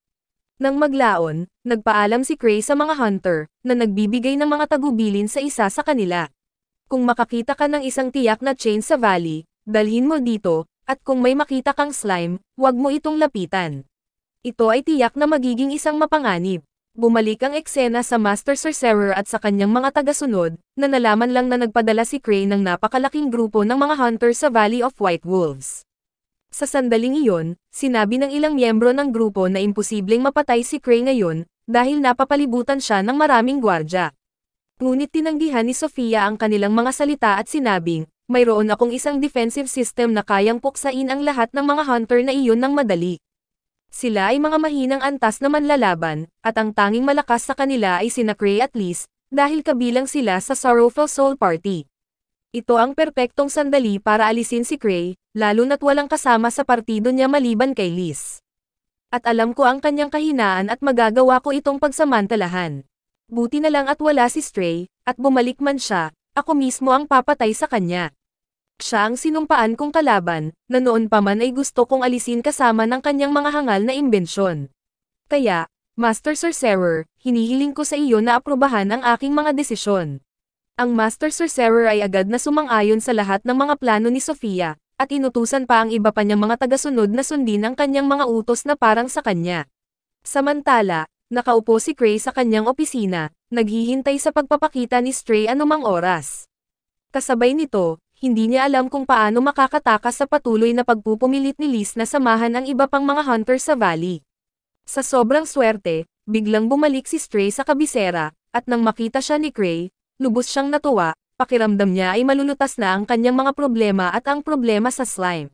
Nang maglaon, nagpaalam si Cray sa mga hunter, na nagbibigay ng mga tagubilin sa isa sa kanila. Kung makakita ka ng isang tiyak na chain sa valley, dalhin mo dito, at kung may makita kang slime, huwag mo itong lapitan. Ito ay tiyak na magiging isang mapanganib. Bumalik ang eksena sa Master Sorcerer at sa kanyang mga tagasunod, na nalaman lang na nagpadala si Cray ng napakalaking grupo ng mga hunter sa Valley of White Wolves. Sa sandaling iyon, sinabi ng ilang miyembro ng grupo na imposibleng mapatay si Cray ngayon, dahil napapalibutan siya ng maraming gwardya. Ngunit tinanggihan ni Sofia ang kanilang mga salita at sinabing, mayroon akong isang defensive system na kayang puksain ang lahat ng mga hunter na iyon ng madali. Sila ay mga mahinang antas na manlalaban, at ang tanging malakas sa kanila ay sina Cray at Liz, dahil kabilang sila sa Sorrowful Soul Party. Ito ang perpektong sandali para alisin si Cray, lalo na't walang kasama sa partido niya maliban kay Liz. At alam ko ang kanyang kahinaan at magagawa ko itong pagsamantalahan. Buti na lang at wala si Stray, at bumalik man siya, ako mismo ang papatay sa kanya. Siya ang sinumpaan kong kalaban, na noon pa man ay gusto kong alisin kasama ng kanyang mga hangal na imbensyon. Kaya, Master Sorcerer, hinihiling ko sa iyo na aprubahan ang aking mga desisyon. Ang Master Sorcerer ay agad na sumang-ayon sa lahat ng mga plano ni Sofia, at inutusan pa ang iba pa niyang mga tagasunod na sundin ang kanyang mga utos na parang sa kanya. Samantala, nakaupo si Cray sa kanyang opisina, naghihintay sa pagpapakita ni Stray anumang oras. Kasabay nito, hindi niya alam kung paano makakatakas sa patuloy na pagpupumilit ni Liz na samahan ang iba pang mga hunter sa valley. Sa sobrang swerte, biglang bumalik si Stray sa kabisera, at nang makita siya ni Cray, lubos siyang natuwa, pakiramdam niya ay malulutas na ang kanyang mga problema at ang problema sa slime.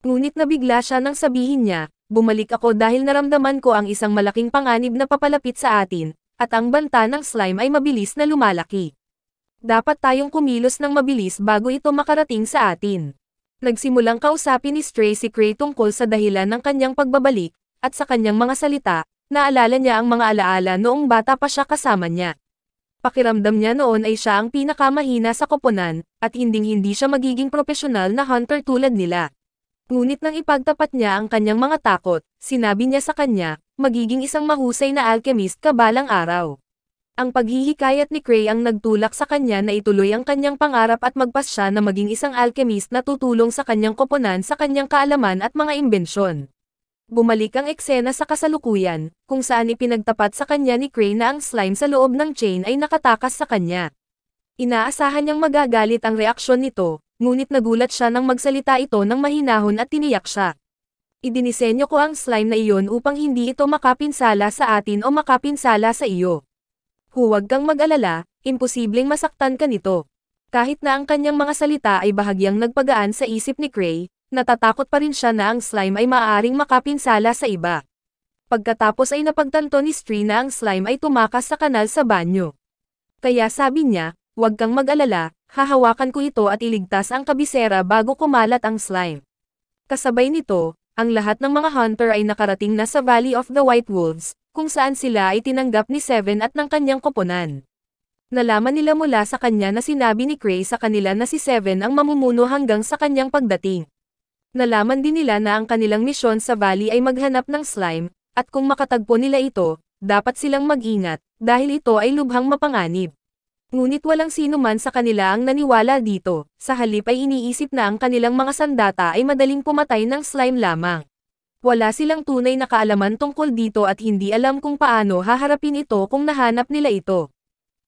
Ngunit nabigla siya nang sabihin niya, bumalik ako dahil naramdaman ko ang isang malaking panganib na papalapit sa atin, at ang banta ng slime ay mabilis na lumalaki. Dapat tayong kumilos ng mabilis bago ito makarating sa atin. Nagsimulang kausapin ni Stray si Cray tungkol sa dahilan ng kanyang pagbabalik, at sa kanyang mga salita, naalala niya ang mga alaala noong bata pa siya kasama niya. Pakiramdam niya noon ay siya ang pinakamahina sa koponan, at hinding-hindi siya magiging profesional na hunter tulad nila. Ngunit nang ipagtapat niya ang kanyang mga takot, sinabi niya sa kanya, magiging isang mahusay na alchemist kabalang araw. Ang paghihikayat ni Cray ang nagtulak sa kanya na ituloy ang kanyang pangarap at magpasya na maging isang alchemist na tutulong sa kanyang koponan sa kanyang kaalaman at mga imbensyon. Bumalik ang eksena sa kasalukuyan, kung saan ipinagtapat sa kanya ni Cray na ang slime sa loob ng chain ay nakatakas sa kanya. Inaasahan niyang magagalit ang reaksyon nito, ngunit nagulat siya nang magsalita ito ng mahinahon at tiniyak siya. Idinisenyo ko ang slime na iyon upang hindi ito makapinsala sa atin o makapinsala sa iyo. Huwag kang mag-alala, imposibleng masaktan ka nito. Kahit na ang kanyang mga salita ay bahagyang nagpagaan sa isip ni Cray, natatakot pa rin siya na ang slime ay maaaring makapinsala sa iba. Pagkatapos ay napagtanto ni Stray na ang slime ay tumakas sa kanal sa banyo. Kaya sabi niya, huwag kang mag-alala, hahawakan ko ito at iligtas ang kabisera bago kumalat ang slime. Kasabay nito, ang lahat ng mga hunter ay nakarating na sa Valley of the White Wolves, kung saan sila ay tinanggap ni Seven at ng kanyang koponan. Nalaman nila mula sa kanya na sinabi ni Cray sa kanila na si Seven ang mamumuno hanggang sa kanyang pagdating. Nalaman din nila na ang kanilang misyon sa valley ay maghanap ng slime, at kung makatagpo nila ito, dapat silang mag-ingat, dahil ito ay lubhang mapanganib. Ngunit walang sino man sa kanila ang naniwala dito, sa halip ay iniisip na ang kanilang mga sandata ay madaling pumatay ng slime lamang. Wala silang tunay na kaalaman tungkol dito at hindi alam kung paano haharapin ito kung nahanap nila ito.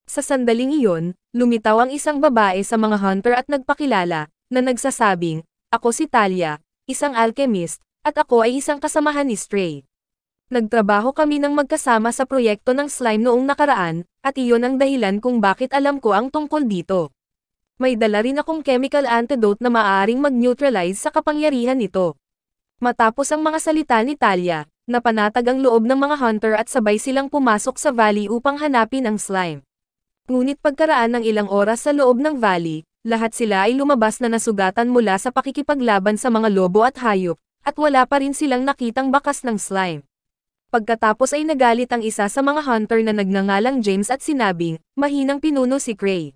Sa sandaling iyon, lumitaw ang isang babae sa mga hunter at nagpakilala, na nagsasabing, ako si Talia, isang alchemist, at ako ay isang kasamahan ni Stray. Nagtrabaho kami ng magkasama sa proyekto ng slime noong nakaraan, at iyon ang dahilan kung bakit alam ko ang tungkol dito. May dala rin akong chemical antidote na maaaring mag-neutralize sa kapangyarihan nito. Matapos ang mga salita ni Talia, napanatag ang loob ng mga hunter at sabay silang pumasok sa valley upang hanapin ang slime. Ngunit pagkaraan ng ilang oras sa loob ng valley, lahat sila ay lumabas na nasugatan mula sa pakikipaglaban sa mga lobo at hayop, at wala pa rin silang nakitang bakas ng slime. Pagkatapos ay nagalit ang isa sa mga hunter na nagngangalang James at sinabing, mahinang pinuno si Cray.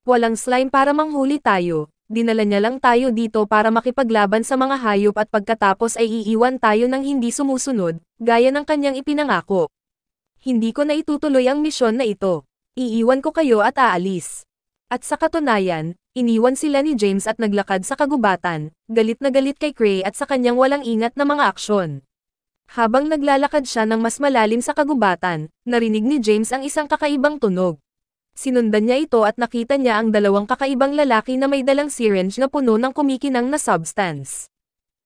Walang slime para manghuli tayo. Dinala niya lang tayo dito para makipaglaban sa mga hayop at pagkatapos ay iiwan tayo ng hindi sumusunod, gaya ng kanyang ipinangako. Hindi ko na itutuloy ang misyon na ito. Iiwan ko kayo at aalis. At sa katunayan, iniwan sila ni James at naglakad sa kagubatan, galit na galit kay Cray at sa kanyang walang ingat na mga aksyon. Habang naglalakad siya ng mas malalim sa kagubatan, narinig ni James ang isang kakaibang tunog. Sinundan niya ito at nakita niya ang dalawang kakaibang lalaki na may dalang syringe na puno ng kumikinang na substance.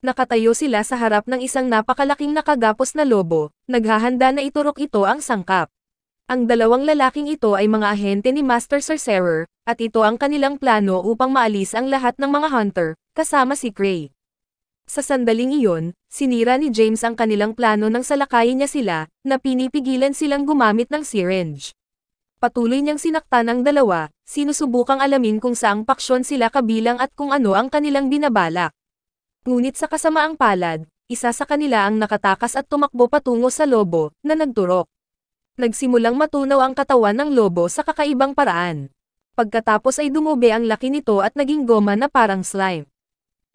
Nakatayo sila sa harap ng isang napakalaking nakagapos na lobo, naghahanda na iturok ito ang sangkap. Ang dalawang lalaking ito ay mga ahente ni Master Sorcerer, at ito ang kanilang plano upang maalis ang lahat ng mga hunter, kasama si Cray. Sa sandaling iyon, sinira ni James ang kanilang plano nang salakayin niya sila, na pinipigilan silang gumamit ng syringe. Patuloy niyang sinaktan ang dalawa, sinusubukang alamin kung saang paksyon sila kabilang at kung ano ang kanilang binabalak. Ngunit sa kasamaang palad, isa sa kanila ang nakatakas at tumakbo patungo sa lobo, na nagturok. Nagsimulang matunaw ang katawan ng lobo sa kakaibang paraan. Pagkatapos ay dumube ang laki nito at naging goma na parang slime.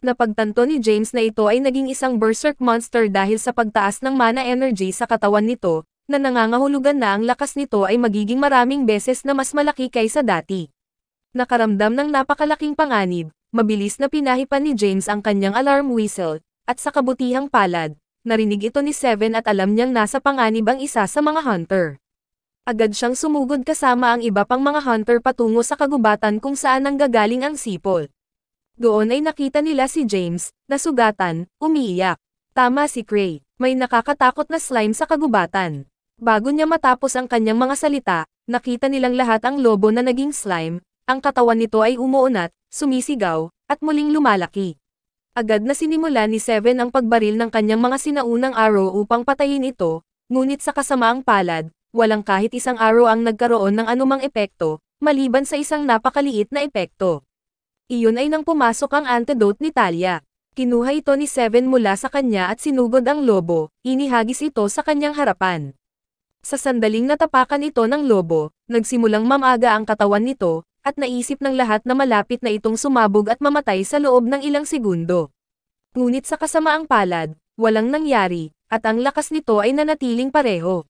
Napagtanto ni James na ito ay naging isang berserk monster dahil sa pagtaas ng mana energy sa katawan nito, na nangangahulugan na ang lakas nito ay magiging maraming beses na mas malaki kaysa dati. Nakaramdam ng napakalaking panganib, mabilis na pinahipan ni James ang kanyang alarm whistle, at sa kabutihang palad, narinig ito ni Seven at alam niyang nasa panganib ang isa sa mga hunter. Agad siyang sumugod kasama ang iba pang mga hunter patungo sa kagubatan kung saan nanggagaling ang sipol. Doon ay nakita nila si James, nasugatan, umiiyak. Tama si Cray, may nakakatakot na slime sa kagubatan. Bago niya matapos ang kanyang mga salita, nakita nilang lahat ang lobo na naging slime, ang katawan nito ay umuunat, sumisigaw, at muling lumalaki. Agad na sinimula ni Seven ang pagbaril ng kanyang mga sinaunang arrow upang patayin ito, ngunit sa kasamaang palad, walang kahit isang arrow ang nagkaroon ng anumang epekto, maliban sa isang napakaliit na epekto. Iyon ay nang pumasok ang antidote ni Talia. Kinuha ito ni Seven mula sa kanya at sinugod ang lobo, inihagis ito sa kanyang harapan. Sa sandaling natapakan ito ng lobo, nagsimulang mamaga ang katawan nito, at naisip ng lahat na malapit na itong sumabog at mamatay sa loob ng ilang segundo. Ngunit sa kasamaang palad, walang nangyari, at ang lakas nito ay nanatiling pareho.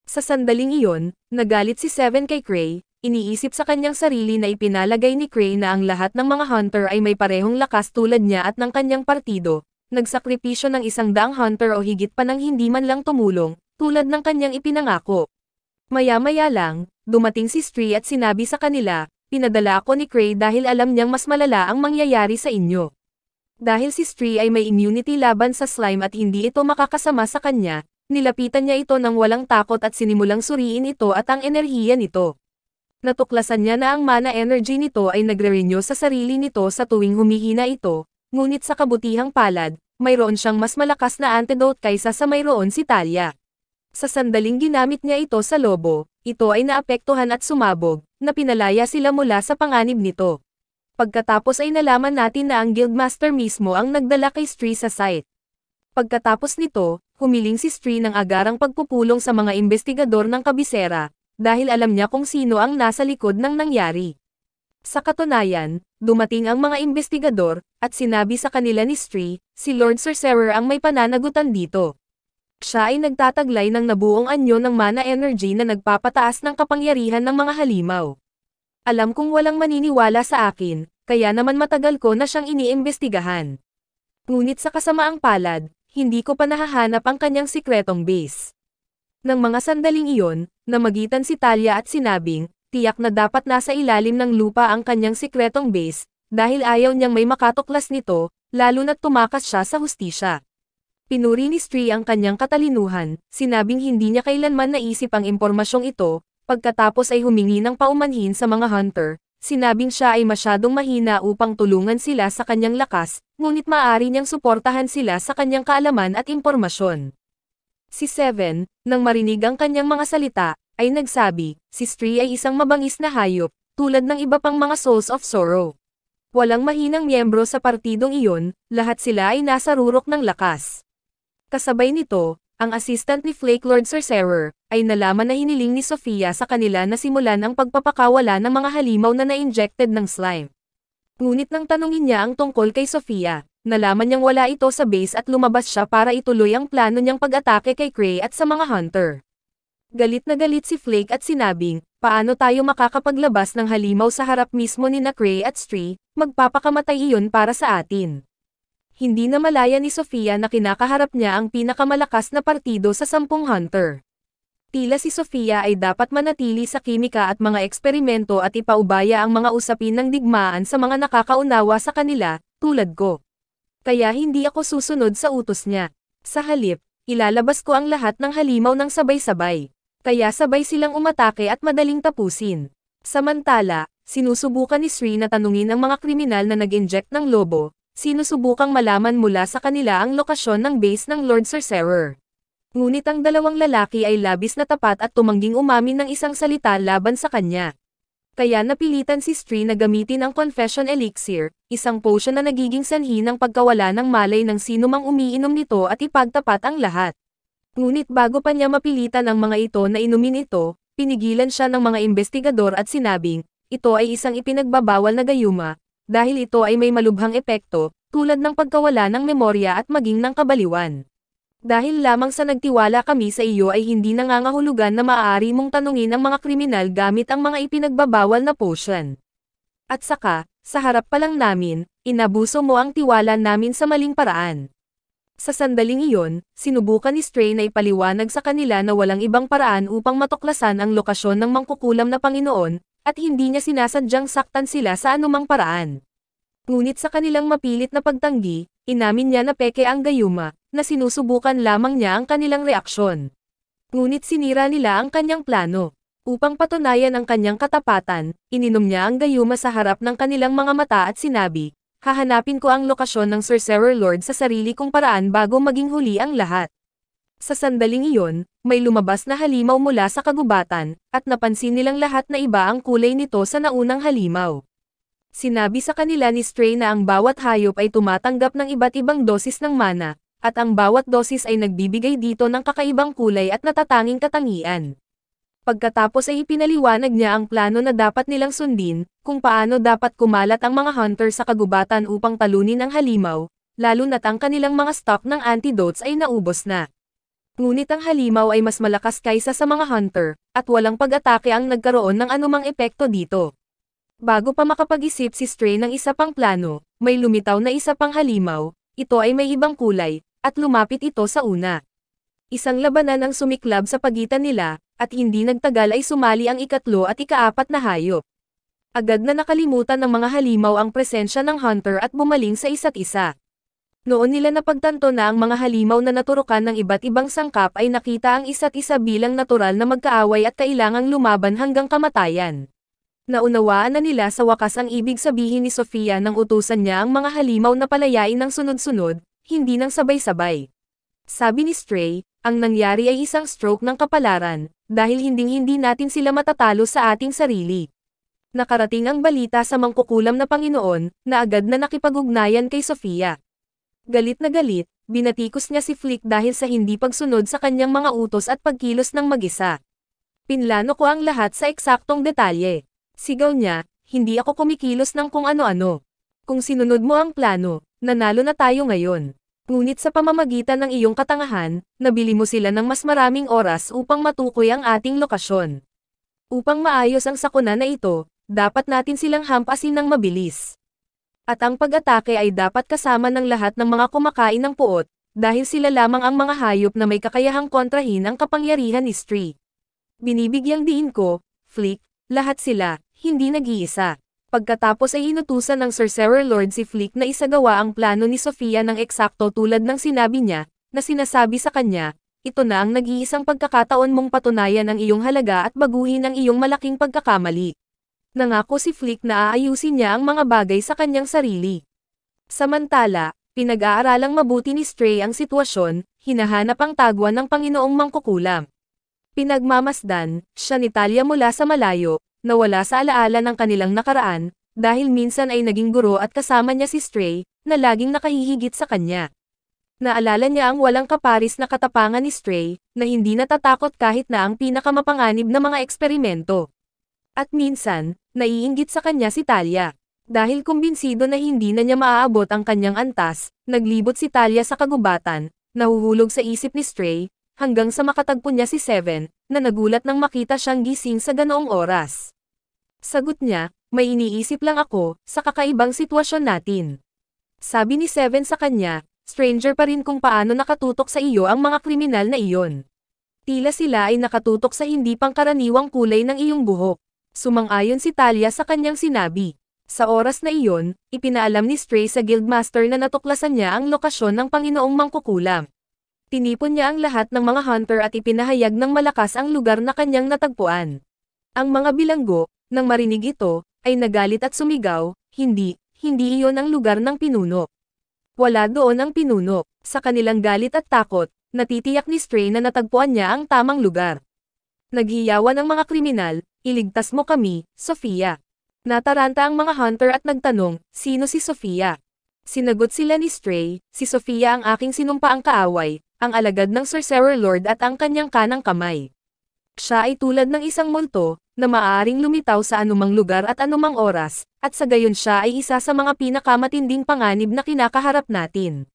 Sa sandaling iyon, nagalit si Seven kay Cray, iniisip sa kanyang sarili na ipinalagay ni Cray na ang lahat ng mga hunter ay may parehong lakas tulad niya at ng kanyang partido, nagsakripisyo ng 100 hunter o higit pa nang hindi man lang tumulong, tulad ng kanyang ipinangako. Maya-maya lang, dumating si Stree at sinabi sa kanila, pinadala ako ni Cray dahil alam niyang mas malala ang mangyayari sa inyo. Dahil si Stree ay may immunity laban sa slime at hindi ito makakasama sa kanya, nilapitan niya ito ng walang takot at sinimulang suriin ito at ang enerhiya nito. Natuklasan niya na ang mana energy nito ay nagre-renew sa sarili nito sa tuwing humihina ito, ngunit sa kabutihang palad, mayroon siyang mas malakas na antidote kaysa sa mayroon si Talia. Sa sandaling ginamit niya ito sa lobo, ito ay naapektuhan at sumabog, na pinalaya sila mula sa panganib nito. Pagkatapos ay nalaman natin na ang Guildmaster mismo ang nagdala kay Stree sa site. Pagkatapos nito, humiling si Stree ng agarang pagpupulong sa mga investigador ng kabisera, dahil alam niya kung sino ang nasa likod ng nangyari. Sa katunayan, dumating ang mga investigador, at sinabi sa kanila ni Stree, si Lord Sorcerer ang may pananagutan dito. Siya ay nagtataglay ng nabuong anyo ng mana energy na nagpapataas ng kapangyarihan ng mga halimaw. Alam kong walang maniniwala sa akin, kaya naman matagal ko na siyang iniimbestigahan. Ngunit sa kasamaang palad, hindi ko pa nahahanap ang kanyang sikretong base. Nang mga sandaling iyon, namagitan si Talia at sinabing, tiyak na dapat nasa ilalim ng lupa ang kanyang sikretong base, dahil ayaw niyang may makatuklas nito, lalo na't tumakas siya sa hustisya. Pinuri ni Stree ang kanyang katalinuhan, sinabing hindi niya kailanman naisip ang impormasyong ito, pagkatapos ay humingi ng paumanhin sa mga hunter, sinabing siya ay masyadong mahina upang tulungan sila sa kanyang lakas, ngunit maaari niyang suportahan sila sa kanyang kaalaman at impormasyon. Si Seven, nang marinig ang kanyang mga salita, ay nagsabi, si Stree ay isang mabangis na hayop, tulad ng iba pang mga Souls of Sorrow. Walang mahinang miyembro sa partidong iyon, lahat sila ay nasa rurok ng lakas. Kasabay nito, ang assistant ni Flake Lord Sorcerer, ay nalaman na hiniling ni Sofia sa kanila na simulan ang pagpapakawala ng mga halimaw na na-injected ng slime. Ngunit nang tanungin niya ang tungkol kay Sofia, nalaman niyang wala ito sa base at lumabas siya para ituloy ang plano niyang pag-atake kay Cray at sa mga hunter. Galit na galit si Flake at sinabing, paano tayo makakapaglabas ng halimaw sa harap mismo ni na Cray at Stree, magpapakamatay iyon para sa atin. Hindi na malaya ni Sofia na kinakaharap niya ang pinakamalakas na partido sa 10 hunter. Tila si Sofia ay dapat manatili sa kimika at mga eksperimento at ipaubaya ang mga usapin ng digmaan sa mga nakakaunawa sa kanila, tulad ko. Kaya hindi ako susunod sa utos niya. Sa halip, ilalabas ko ang lahat ng halimaw ng sabay-sabay. Kaya sabay silang umatake at madaling tapusin. Samantala, sinusubukan ni Stree na tanungin ang mga kriminal na nag-inject ng lobo, sinusubukang malaman mula sa kanila ang lokasyon ng base ng Lord Sorcerer. Ngunit ang dalawang lalaki ay labis na tapat at tumangging umamin ng isang salita laban sa kanya. Kaya napilitan si Stree na gamitin ang Confession Elixir, isang potion na nagiging sanhi ng pagkawala ng malay ng sinumang umiinom nito at ipagtapat ang lahat. Ngunit bago pa niya mapilitan ang mga ito na inumin ito, pinigilan siya ng mga investigador at sinabing, ito ay isang ipinagbabawal na gayuma, dahil ito ay may malubhang epekto, tulad ng pagkawala ng memorya at maging ng kabaliwan. Dahil lamang sa nagtiwala kami sa iyo ay hindi nangangahulugan na maaari mong tanungin ang mga kriminal gamit ang mga ipinagbabawal na potion. At saka, sa harap pa lang namin, inabuso mo ang tiwala namin sa maling paraan. Sa sandaling iyon, sinubukan ni Stray na ipaliwanag sa kanila na walang ibang paraan upang matuklasan ang lokasyon ng mangkukulam na Panginoon, at hindi niya sinasadyang saktan sila sa anumang paraan. Ngunit sa kanilang mapilit na pagtanggi, inamin niya na peke ang gayuma, na sinusubukan lamang niya ang kanilang reaksyon. Ngunit sinira nila ang kanyang plano. Upang patunayan ang kanyang katapatan, ininom niya ang gayuma sa harap ng kanilang mga mata at sinabi, hahanapin ko ang lokasyon ng Sorcerer Lord sa sarili kong paraan bago maging huli ang lahat. Sa sandaling iyon, may lumabas na halimaw mula sa kagubatan, at napansin nilang lahat na iba ang kulay nito sa naunang halimaw. Sinabi sa kanila ni Stray na ang bawat hayop ay tumatanggap ng iba't ibang dosis ng mana, at ang bawat dosis ay nagbibigay dito ng kakaibang kulay at natatanging katangian. Pagkatapos ay ipinaliwanag niya ang plano na dapat nilang sundin, kung paano dapat kumalat ang mga hunter sa kagubatan upang talunin ang halimaw, lalo na't ang kanilang mga stock ng antidotes ay naubos na. Ngunit ang halimaw ay mas malakas kaysa sa mga hunter, at walang pag-atake ang nagkaroon ng anumang epekto dito. Bago pa makapag-isip si Stray ng isa pang plano, may lumitaw na isa pang halimaw, ito ay may ibang kulay, at lumapit ito sa una. Isang labanan ang sumiklab sa pagitan nila, at hindi nagtagal ay sumali ang ikatlo at ikaapat na hayop. Agad na nakalimutan ng mga halimaw ang presensya ng hunter at bumaling sa isa't isa. Noon nila napagtanto na ang mga halimaw na naturukan ng iba't ibang sangkap ay nakita ang isa't isa bilang natural na magkaaway at kailangang lumaban hanggang kamatayan. Naunawaan na nila sa wakas ang ibig sabihin ni Sofia nang utusan niya ang mga halimaw na palayain ng sunod-sunod, hindi ng sabay-sabay. Sabi ni Stray, ang nangyari ay isang stroke ng kapalaran, dahil hinding-hindi natin sila matatalo sa ating sarili. Nakarating ang balita sa mangkukulam na Panginoon, na agad na nakipag-ugnayan kay Sofia. Galit na galit, binatikos niya si Flick dahil sa hindi pagsunod sa kanyang mga utos at pagkilos ng mag-isa. Pinlano ko ang lahat sa eksaktong detalye. Sigaw niya, hindi ako kumikilos ng kung ano-ano. Kung sinunod mo ang plano, nanalo na tayo ngayon. Ngunit sa pamamagitan ng iyong katangahan, nabili mo sila ng mas maraming oras upang matukoy ang ating lokasyon. Upang maayos ang sakuna na ito, dapat natin silang hampasin ng mabilis. At ang pag-atake ay dapat kasama ng lahat ng mga kumakain ng puot, dahil sila lamang ang mga hayop na may kakayahang kontrahin ang kapangyarihan ni Stray. Binibigyang diin ko, Flick, lahat sila, hindi nag-iisa. Pagkatapos ay inutusan ng Sorcerer Lord si Flick na isagawa ang plano ni Sofia ng eksakto tulad ng sinabi niya, na sinasabi sa kanya, ito na ang nag-iisang pagkakataon mong patunayan ang iyong halaga at baguhin ang iyong malaking pagkakamali. Nangako si Flick na aayusin niya ang mga bagay sa kanyang sarili. Samantala, pinag-aaralang mabuti ni Stray ang sitwasyon, hinahanap ang tagwan ng Panginoong Mangkukulam. Pinagmamasdan, siya ni Talia mula sa malayo, nawala sa alaala ng kanilang nakaraan, dahil minsan ay naging guro at kasama niya si Stray, na laging nakahihigit sa kanya. Naalala niya ang walang kaparis na katapangan ni Stray, na hindi natatakot kahit na ang pinakamapanganib na mga eksperimento. At minsan, naiinggit sa kanya si Talia. Dahil kumbinsido na hindi na niya maaabot ang kanyang antas, naglibot si Talia sa kagubatan, nahuhulog sa isip ni Stray, hanggang sa makatagpo niya si Seven, na nagulat nang makita siyang gising sa ganoong oras. Sagot niya, may iniisip lang ako, sa kakaibang sitwasyon natin. Sabi ni Seven sa kanya, stranger pa rin kung paano nakatutok sa iyo ang mga kriminal na iyon. Tila sila ay nakatutok sa hindi pangkaraniwang kulay ng iyong buhok. Sumang-ayon si Talia sa kanyang sinabi. Sa oras na iyon, ipinaalam ni Stray sa Guildmaster na natuklasan niya ang lokasyon ng Panginoong Mangkukulam. Tinipon niya ang lahat ng mga hunter at ipinahayag ng malakas ang lugar na kanyang natagpuan. Ang mga bilanggo, nang marinig ito, ay nagalit at sumigaw, hindi iyon ang lugar ng pinuno. Wala doon ang pinuno. Sa kanilang galit at takot, natitiyak ni Stray na natagpuan niya ang tamang lugar. Naghiyawan ang mga kriminal, iligtas mo kami, Sofia. Nataranta ang mga hunter at nagtanong, sino si Sofia? Sinagot sila ni Stray, si Sofia ang aking sinumpaang kaaway, ang alagad ng Sorcerer Lord at ang kanyang kanang kamay. Siya ay tulad ng isang multo, na maaaring lumitaw sa anumang lugar at anumang oras, at sa gayon siya ay isa sa mga pinakamatinding panganib na kinakaharap natin.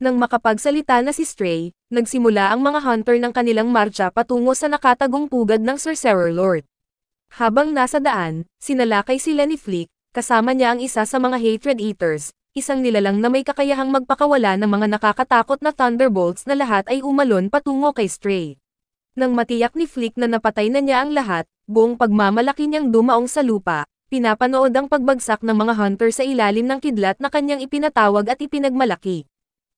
Nang makapagsalita na si Stray, nagsimula ang mga hunter ng kanilang marcha patungo sa nakatagong pugad ng Sorcerer Lord. Habang nasa daan, sinalakay sila ni Flick, kasama niya ang isa sa mga Hatred Eaters, isang nilalang na may kakayahang magpakawala ng mga nakakatakot na thunderbolts na lahat ay umalon patungo kay Stray. Nang matiyak ni Flick na napatay na niya ang lahat, buong pagmamalaki niyang dumaong sa lupa, pinapanood ang pagbagsak ng mga hunter sa ilalim ng kidlat na kanyang ipinatawag at ipinagmalaki.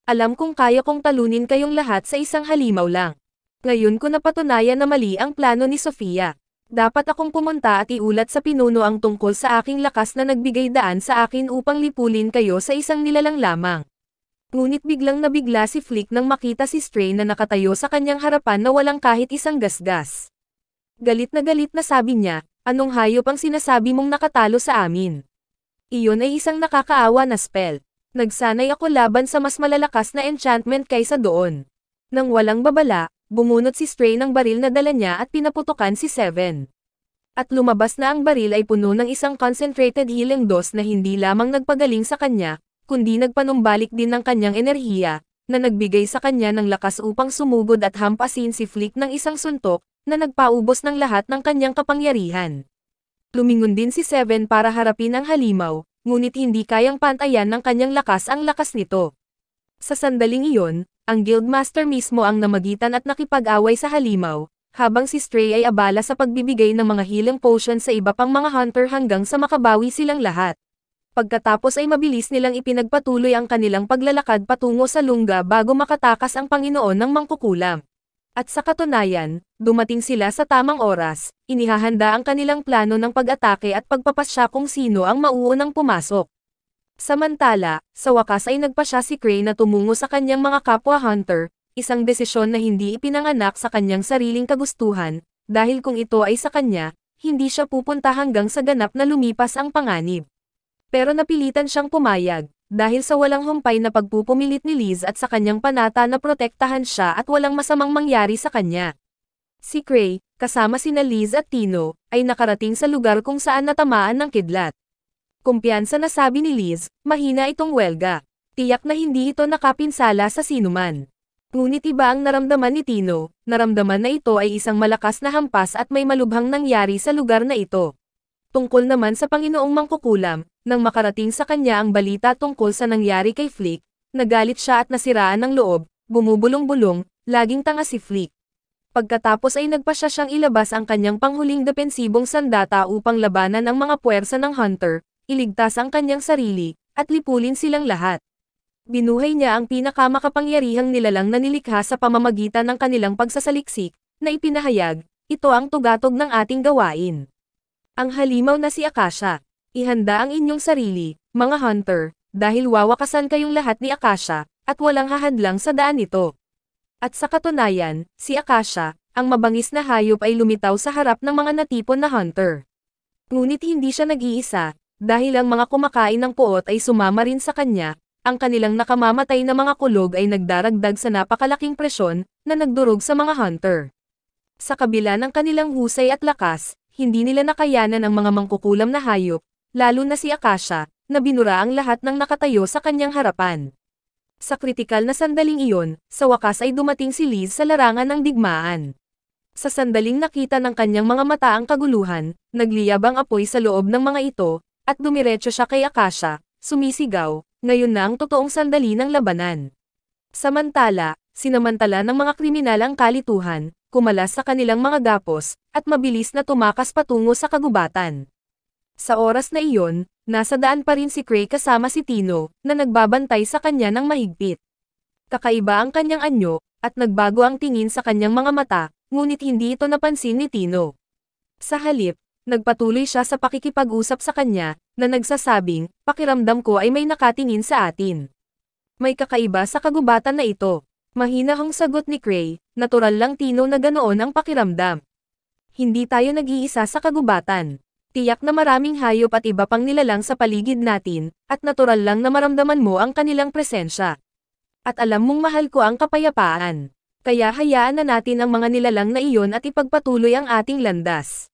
Alam kong kaya kong talunin kayong lahat sa isang halimaw lang. Ngayon ko napatunayan na mali ang plano ni Sofia. Dapat akong pumunta at iulat sa pinuno ang tungkol sa aking lakas na nagbigay daan sa akin upang lipulin kayo sa isang nilalang lamang. Ngunit biglang nabigla si Flick nang makita si Stray na nakatayo sa kanyang harapan na walang kahit isang gasgas. Galit na sabi niya, anong hayop ang sinasabi mong nakatalo sa amin? Iyon ay isang nakakaawa na spell. Nagsanay ako laban sa mas malalakas na enchantment kaysa doon. Nang walang babala, bumunot si Stray ng baril na dala niya at pinaputukan si Seven. At lumabas na ang baril ay puno ng isang concentrated healing dose na hindi lamang nagpagaling sa kanya, kundi nagpanumbalik din ng kanyang enerhiya, na nagbigay sa kanya ng lakas upang sumugod at hampasin si Flick ng isang suntok, na nagpaubos ng lahat ng kanyang kapangyarihan. Lumingon din si Seven para harapin ang halimaw, ngunit hindi kayang pantayan ng kanyang lakas ang lakas nito. Sa sandaling iyon, ang Guildmaster mismo ang namagitan at nakipag-away sa halimaw, habang si Stray ay abala sa pagbibigay ng mga healing potion sa iba pang mga hunter hanggang sa makabawi silang lahat. Pagkatapos ay mabilis nilang ipinagpatuloy ang kanilang paglalakad patungo sa lungga bago makatakas ang Panginoon ng Mangkukulam. At sa katunayan, dumating sila sa tamang oras, inihahanda ang kanilang plano ng pag-atake at pagpapasya kung sino ang mauunang pumasok. Samantala, sa wakas ay nagpasya si Cray na tumungo sa kanyang mga kapwa hunter, isang desisyon na hindi ipinanganak sa kanyang sariling kagustuhan, dahil kung ito ay sa kanya, hindi siya pupunta hanggang sa ganap na lumipas ang panganib. Pero napilitan siyang pumayag, dahil sa walang humpay na pagpupumilit ni Liz at sa kanyang panata na protektahan siya at walang masamang mangyari sa kanya. Si Cray, kasama sina Liz at Tino, ay nakarating sa lugar kung saan natamaan ng kidlat. Kumpiyansa na sabi ni Liz, mahina itong welga. Tiyak na hindi ito nakapinsala sa sinuman. Ngunit iba ang naramdaman ni Tino, naramdaman na ito ay isang malakas na hampas at may malubhang nangyari sa lugar na ito. Tungkol naman sa Panginoong Mangkukulam, nang makarating sa kanya ang balita tungkol sa nangyari kay Flick, nagalit siya at nasiraan ng loob, bumubulong-bulong, laging tanga si Flick. Pagkatapos ay nagpasya siyang ilabas ang kanyang panghuling depensibong sandata upang labanan ang mga puwersa ng hunter, iligtas ang kanyang sarili, at lipulin silang lahat. Binuhay niya ang pinakamakapangyarihang nilalang na nilikha sa pamamagitan ng kanilang pagsasaliksik, na ipinahayag, ito ang tugatog ng ating gawain. Ang halimaw na si Akasha. Ihanda ang inyong sarili, mga hunter, dahil wawakasan kayong lahat ni Akasha, at walang hahadlang sa daan nito. At sa katunayan, si Akasha, ang mabangis na hayop ay lumitaw sa harap ng mga natipon na hunter. Ngunit hindi siya nag-iisa, dahil ang mga kumakain ng puot ay sumama rin sa kanya, ang kanilang nakamamatay na mga kulog ay nagdaragdag sa napakalaking presyon, na nagdurog sa mga hunter. Sa kabila ng kanilang husay at lakas, hindi nila nakayanan ang mga mangkukulam na hayop, lalo na si Akasha, na binura ang lahat ng nakatayo sa kanyang harapan. Sa kritikal na sandaling iyon, sa wakas ay dumating si Liz sa larangan ng digmaan. Sa sandaling nakita ng kanyang mga mata ang kaguluhan, nagliyab ang apoy sa loob ng mga ito, at dumiretso siya kay Akasha, sumisigaw, ngayon na ang totoong sandali ng labanan. Samantala, sinamantala ng mga kriminal ang kalituhan, kumalas sa kanilang mga gapos, at mabilis na tumakas patungo sa kagubatan. Sa oras na iyon, nasa daan pa rin si Cray kasama si Tino, na nagbabantay sa kanya ng mahigpit. Kakaiba ang kanyang anyo, at nagbago ang tingin sa kanyang mga mata, ngunit hindi ito napansin ni Tino. Sa halip, nagpatuloy siya sa pakikipag-usap sa kanya, na nagsasabing, pakiramdam ko ay may nakatingin sa atin. May kakaiba sa kagubatan na ito. Mahinahong sagot ni Cray, natural lang Tino na ganoon ang pakiramdam. Hindi tayo nag-iisa sa kagubatan. Tiyak na maraming hayop at iba pang nilalang sa paligid natin, at natural lang na maramdaman mo ang kanilang presensya. At alam mong mahal ko ang kapayapaan. Kaya hayaan na natin ang mga nilalang na iyon at ipagpatuloy ang ating landas.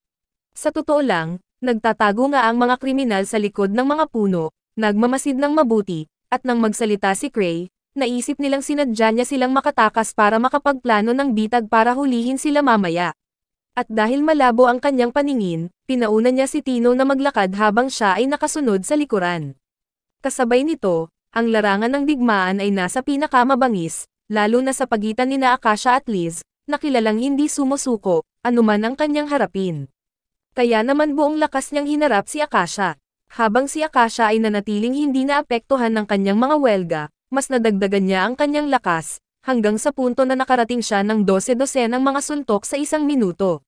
Sa totoo lang, nagtatago nga ang mga kriminal sa likod ng mga puno, nagmamasid ng mabuti, at nang magsalita si Cray, naisip nilang sinadya niya silang makatakas para makapagplano ng bitag para hulihin sila mamaya. At dahil malabo ang kanyang paningin, pinauna niya si Tino na maglakad habang siya ay nakasunod sa likuran. Kasabay nito, ang larangan ng digmaan ay nasa pinakamabangis, lalo na sa pagitan ni Akasha at Liz, na kilalang hindi sumusuko, anuman ang kanyang harapin. Kaya naman buong lakas niyang hinarap si Akasha. Habang si Akasha ay nanatiling hindi naapektuhan ng kanyang mga welga, mas nadagdagan niya ang kanyang lakas, hanggang sa punto na nakarating siya ng 12 ng mga suntok sa isang minuto.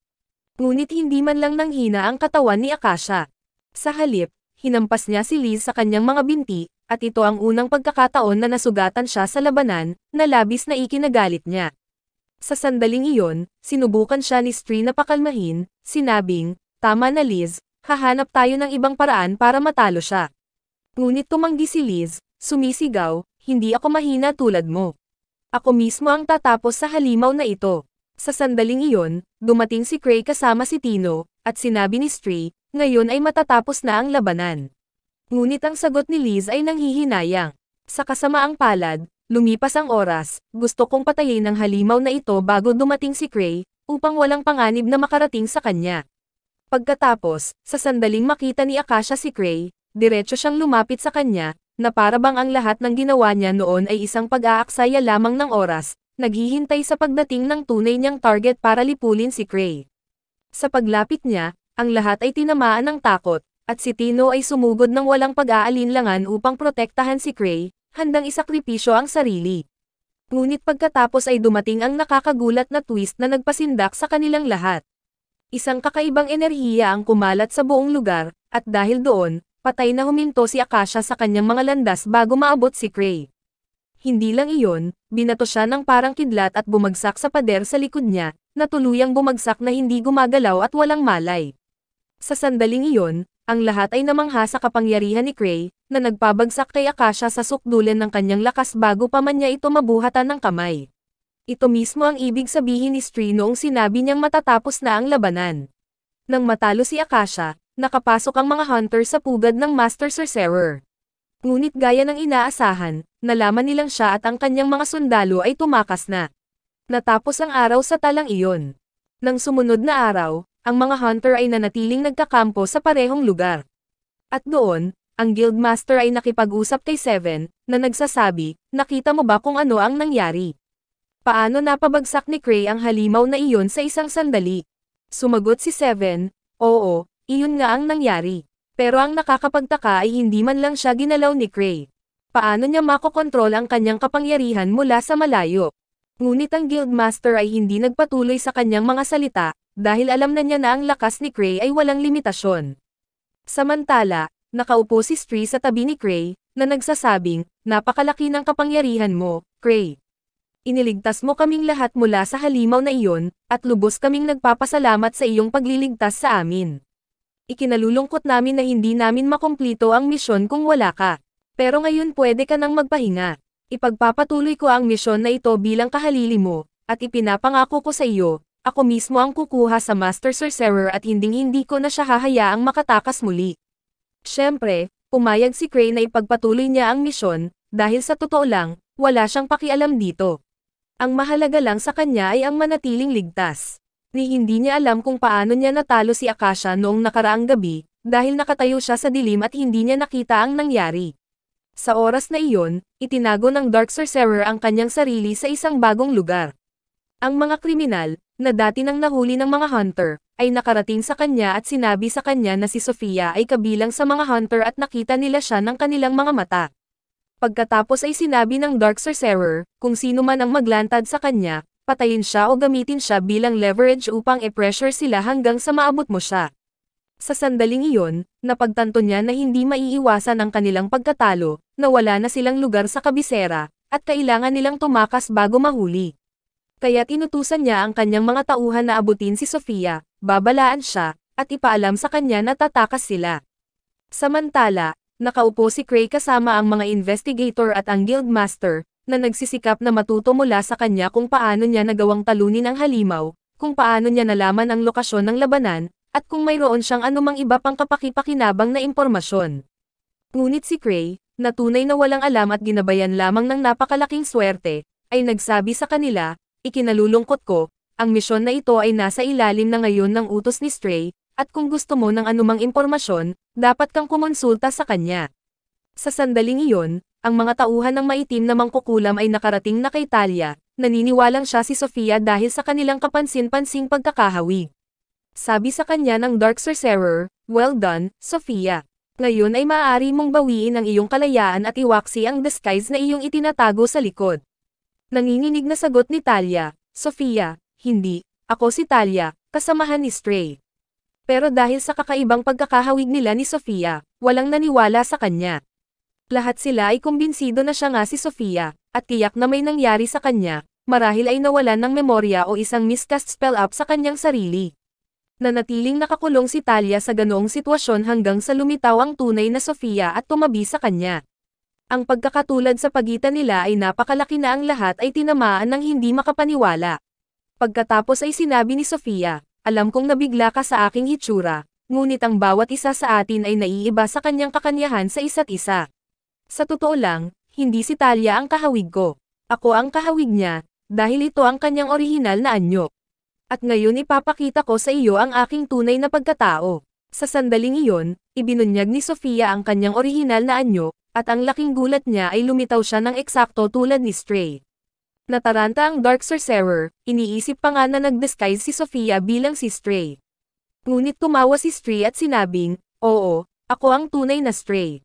Ngunit hindi man lang nanghina ang katawan ni Akasha. Sa halip, hinampas niya si Liz sa kanyang mga binti, at ito ang unang pagkakataon na nasugatan siya sa labanan, na labis na ikinagalit niya. Sa sandaling iyon, sinubukan siya ni Stree na pakalmahin, sinabing, "Tama na Liz, hahanap tayo ng ibang paraan para matalo siya." Ngunit tumanggi si Liz, sumisigaw, "Hindi ako mahina tulad mo. Ako mismo ang tatapos sa halimaw na ito." Sa sandaling iyon, dumating si Cray kasama si Tino, at sinabi ni Stree, "Ngayon ay matatapos na ang labanan." Ngunit ang sagot ni Liz ay nanghihinayang. Sa kasamaang palad, lumipas ang oras, gusto kong patayin ang halimaw na ito bago dumating si Cray, upang walang panganib na makarating sa kanya. Pagkatapos, sa sandaling makita ni Akasha si Cray, diretso siyang lumapit sa kanya, na para bang ang lahat ng ginawa niya noon ay isang pag-aaksaya lamang ng oras, naghihintay sa pagdating ng tunay niyang target para lipulin si Cray. Sa paglapit niya, ang lahat ay tinamaan ng takot, at si Tino ay sumugod ng walang pag-aalinlangan upang protektahan si Cray, handang isakripisyo ang sarili. Ngunit pagkatapos ay dumating ang nakakagulat na twist na nagpasindak sa kanilang lahat. Isang kakaibang enerhiya ang kumalat sa buong lugar, at dahil doon, patay na huminto si Akasha sa kanyang mga landas bago maabot si Cray. Hindi lang iyon, binato siya ng parang kidlat at bumagsak sa pader sa likod niya, na tuluyang bumagsak na hindi gumagalaw at walang malay. Sa sandaling iyon, ang lahat ay namangha sa kapangyarihan ni Cray, na nagpabagsak kay Akasha sa sukdulan ng kanyang lakas bago pa man niya ito mabuhatan ng kamay. Ito mismo ang ibig sabihin ni Stree noong sinabi niyang matatapos na ang labanan. Nang matalo si Akasha, nakapasok ang mga hunter sa pugad ng Master Sorcerer. Ngunit gaya ng inaasahan, nalaman nilang siya at ang kanyang mga sundalo ay tumakas na. Natapos ang araw sa talang iyon. Nang sumunod na araw, ang mga hunter ay nanatiling nagkakampo sa parehong lugar. At doon, ang Guildmaster ay nakipag-usap kay Seven, na nagsasabi, "Nakita mo ba kung ano ang nangyari? Paano napabagsak ni Cray ang halimaw na iyon sa isang sandali?" Sumagot si Seven, "Oo, iyon nga ang nangyari. Pero ang nakakapagtaka ay hindi man lang siya ginalaw ni Cray. Paano niya makokontrol ang kanyang kapangyarihan mula sa malayo?" Ngunit ang Guildmaster ay hindi nagpatuloy sa kanyang mga salita, dahil alam na niya na ang lakas ni Cray ay walang limitasyon. Samantala, nakaupo si Stree sa tabi ni Cray, na nagsasabing, "Napakalaki ng kapangyarihan mo, Cray. Iniligtas mo kaming lahat mula sa halimaw na iyon, at lubos kaming nagpapasalamat sa iyong pagliligtas sa amin. Ikinalulungkot namin na hindi namin makumplito ang misyon kung wala ka. Pero ngayon pwede ka nang magpahinga. Ipagpapatuloy ko ang misyon na ito bilang kahalili mo, at ipinapangako ko sa iyo, ako mismo ang kukuha sa Master Sorcerer at hinding-hindi ko na siya hahayaang makatakas muli." Siyempre, pumayag si Cray na ipagpatuloy niya ang misyon, dahil sa totoo lang, wala siyang pakialam dito. Ang mahalaga lang sa kanya ay ang manatiling ligtas. Hindi niya alam kung paano niya natalo si Akasha noong nakaraang gabi, dahil nakatayo siya sa dilim at hindi niya nakita ang nangyari. Sa oras na iyon, itinago ng Dark Sorcerer ang kanyang sarili sa isang bagong lugar. Ang mga kriminal, na dati nang nahuli ng mga hunter, ay nakarating sa kanya at sinabi sa kanya na si Sofia ay kabilang sa mga hunter at nakita nila siya ng kanilang mga mata. Pagkatapos ay sinabi ng Dark Sorcerer, kung sino man ang maglantad sa kanya, patayin siya o gamitin siya bilang leverage upang i-pressure sila hanggang sa maabot mo siya. Sa sandaling iyon, napagtanto niya na hindi maiiwasan ang kanilang pagkatalo, na wala na silang lugar sa kabisera, at kailangan nilang tumakas bago mahuli. Kaya't inutusan niya ang kanyang mga tauhan na abutin si Sofia, babalaan siya, at ipaalam sa kanya na tatakas sila. Samantala, nakaupo si Cray kasama ang mga investigator at ang Guildmaster, na nagsisikap na matuto mula sa kanya kung paano niya nagawang talunin ang halimaw, kung paano niya nalaman ang lokasyon ng labanan, at kung mayroon siyang anumang iba pang kapaki-pakinabang na impormasyon. Ngunit si Cray, na tunay na walang alam at ginabayan lamang ng napakalaking swerte, ay nagsabi sa kanila, "Ikinalulungkot ko, ang misyon na ito ay nasa ilalim na ngayon ng utos ni Stray, at kung gusto mo ng anumang impormasyon, dapat kang kumonsulta sa kanya." Sa sandaling iyon, ang mga tauhan ng maitim na mangkukulam ay nakarating na kay Talia, naniniwalang siya si Sofia dahil sa kanilang kapansin-pansing pagkakahawig. Sabi sa kanya ng Dark Sorcerer, "Well done, Sofia. Ngayon ay maaari mong bawiin ang iyong kalayaan at iwaksi ang disguise na iyong itinatago sa likod." Nanginginig na sagot ni Talia, "Sofia, hindi, ako si Talia, kasamahan ni Stray." Pero dahil sa kakaibang pagkakahawig nila ni Sofia, walang naniwala sa kanya. Lahat sila ay kumbinsido na siya nga si Sofia, at tiyak na may nangyari sa kanya, marahil ay nawalan ng memorya o isang miscast spell up sa kanyang sarili. Nanatiling nakakulong si Talia sa ganoong sitwasyon hanggang sa lumitaw ang tunay na Sofia at tumabi sa kanya. Ang pagkakatulad sa pagitan nila ay napakalaki na ang lahat ay tinamaan ng hindi makapaniwala. Pagkatapos ay sinabi ni Sofia, "Alam kong nabigla ka sa aking hitsura, ngunit ang bawat isa sa atin ay naiiba sa kanyang kakanyahan sa isa't isa. Sa totoo lang, hindi si Talia ang kahawig ko. Ako ang kahawig niya, dahil ito ang kanyang orihinal na anyo. At ngayon ipapakita ko sa iyo ang aking tunay na pagkatao." Sa sandaling iyon, ibinunyag ni Sofia ang kanyang orihinal na anyo, at ang laking gulat niya ay lumitaw siya ng eksakto tulad ni Stray. Nataranta ang Dark Sorcerer, iniisip pa nga na nag-disguise si Sofia bilang si Stray. Ngunit tumawa si Stray at sinabing, "Oo, ako ang tunay na Stray.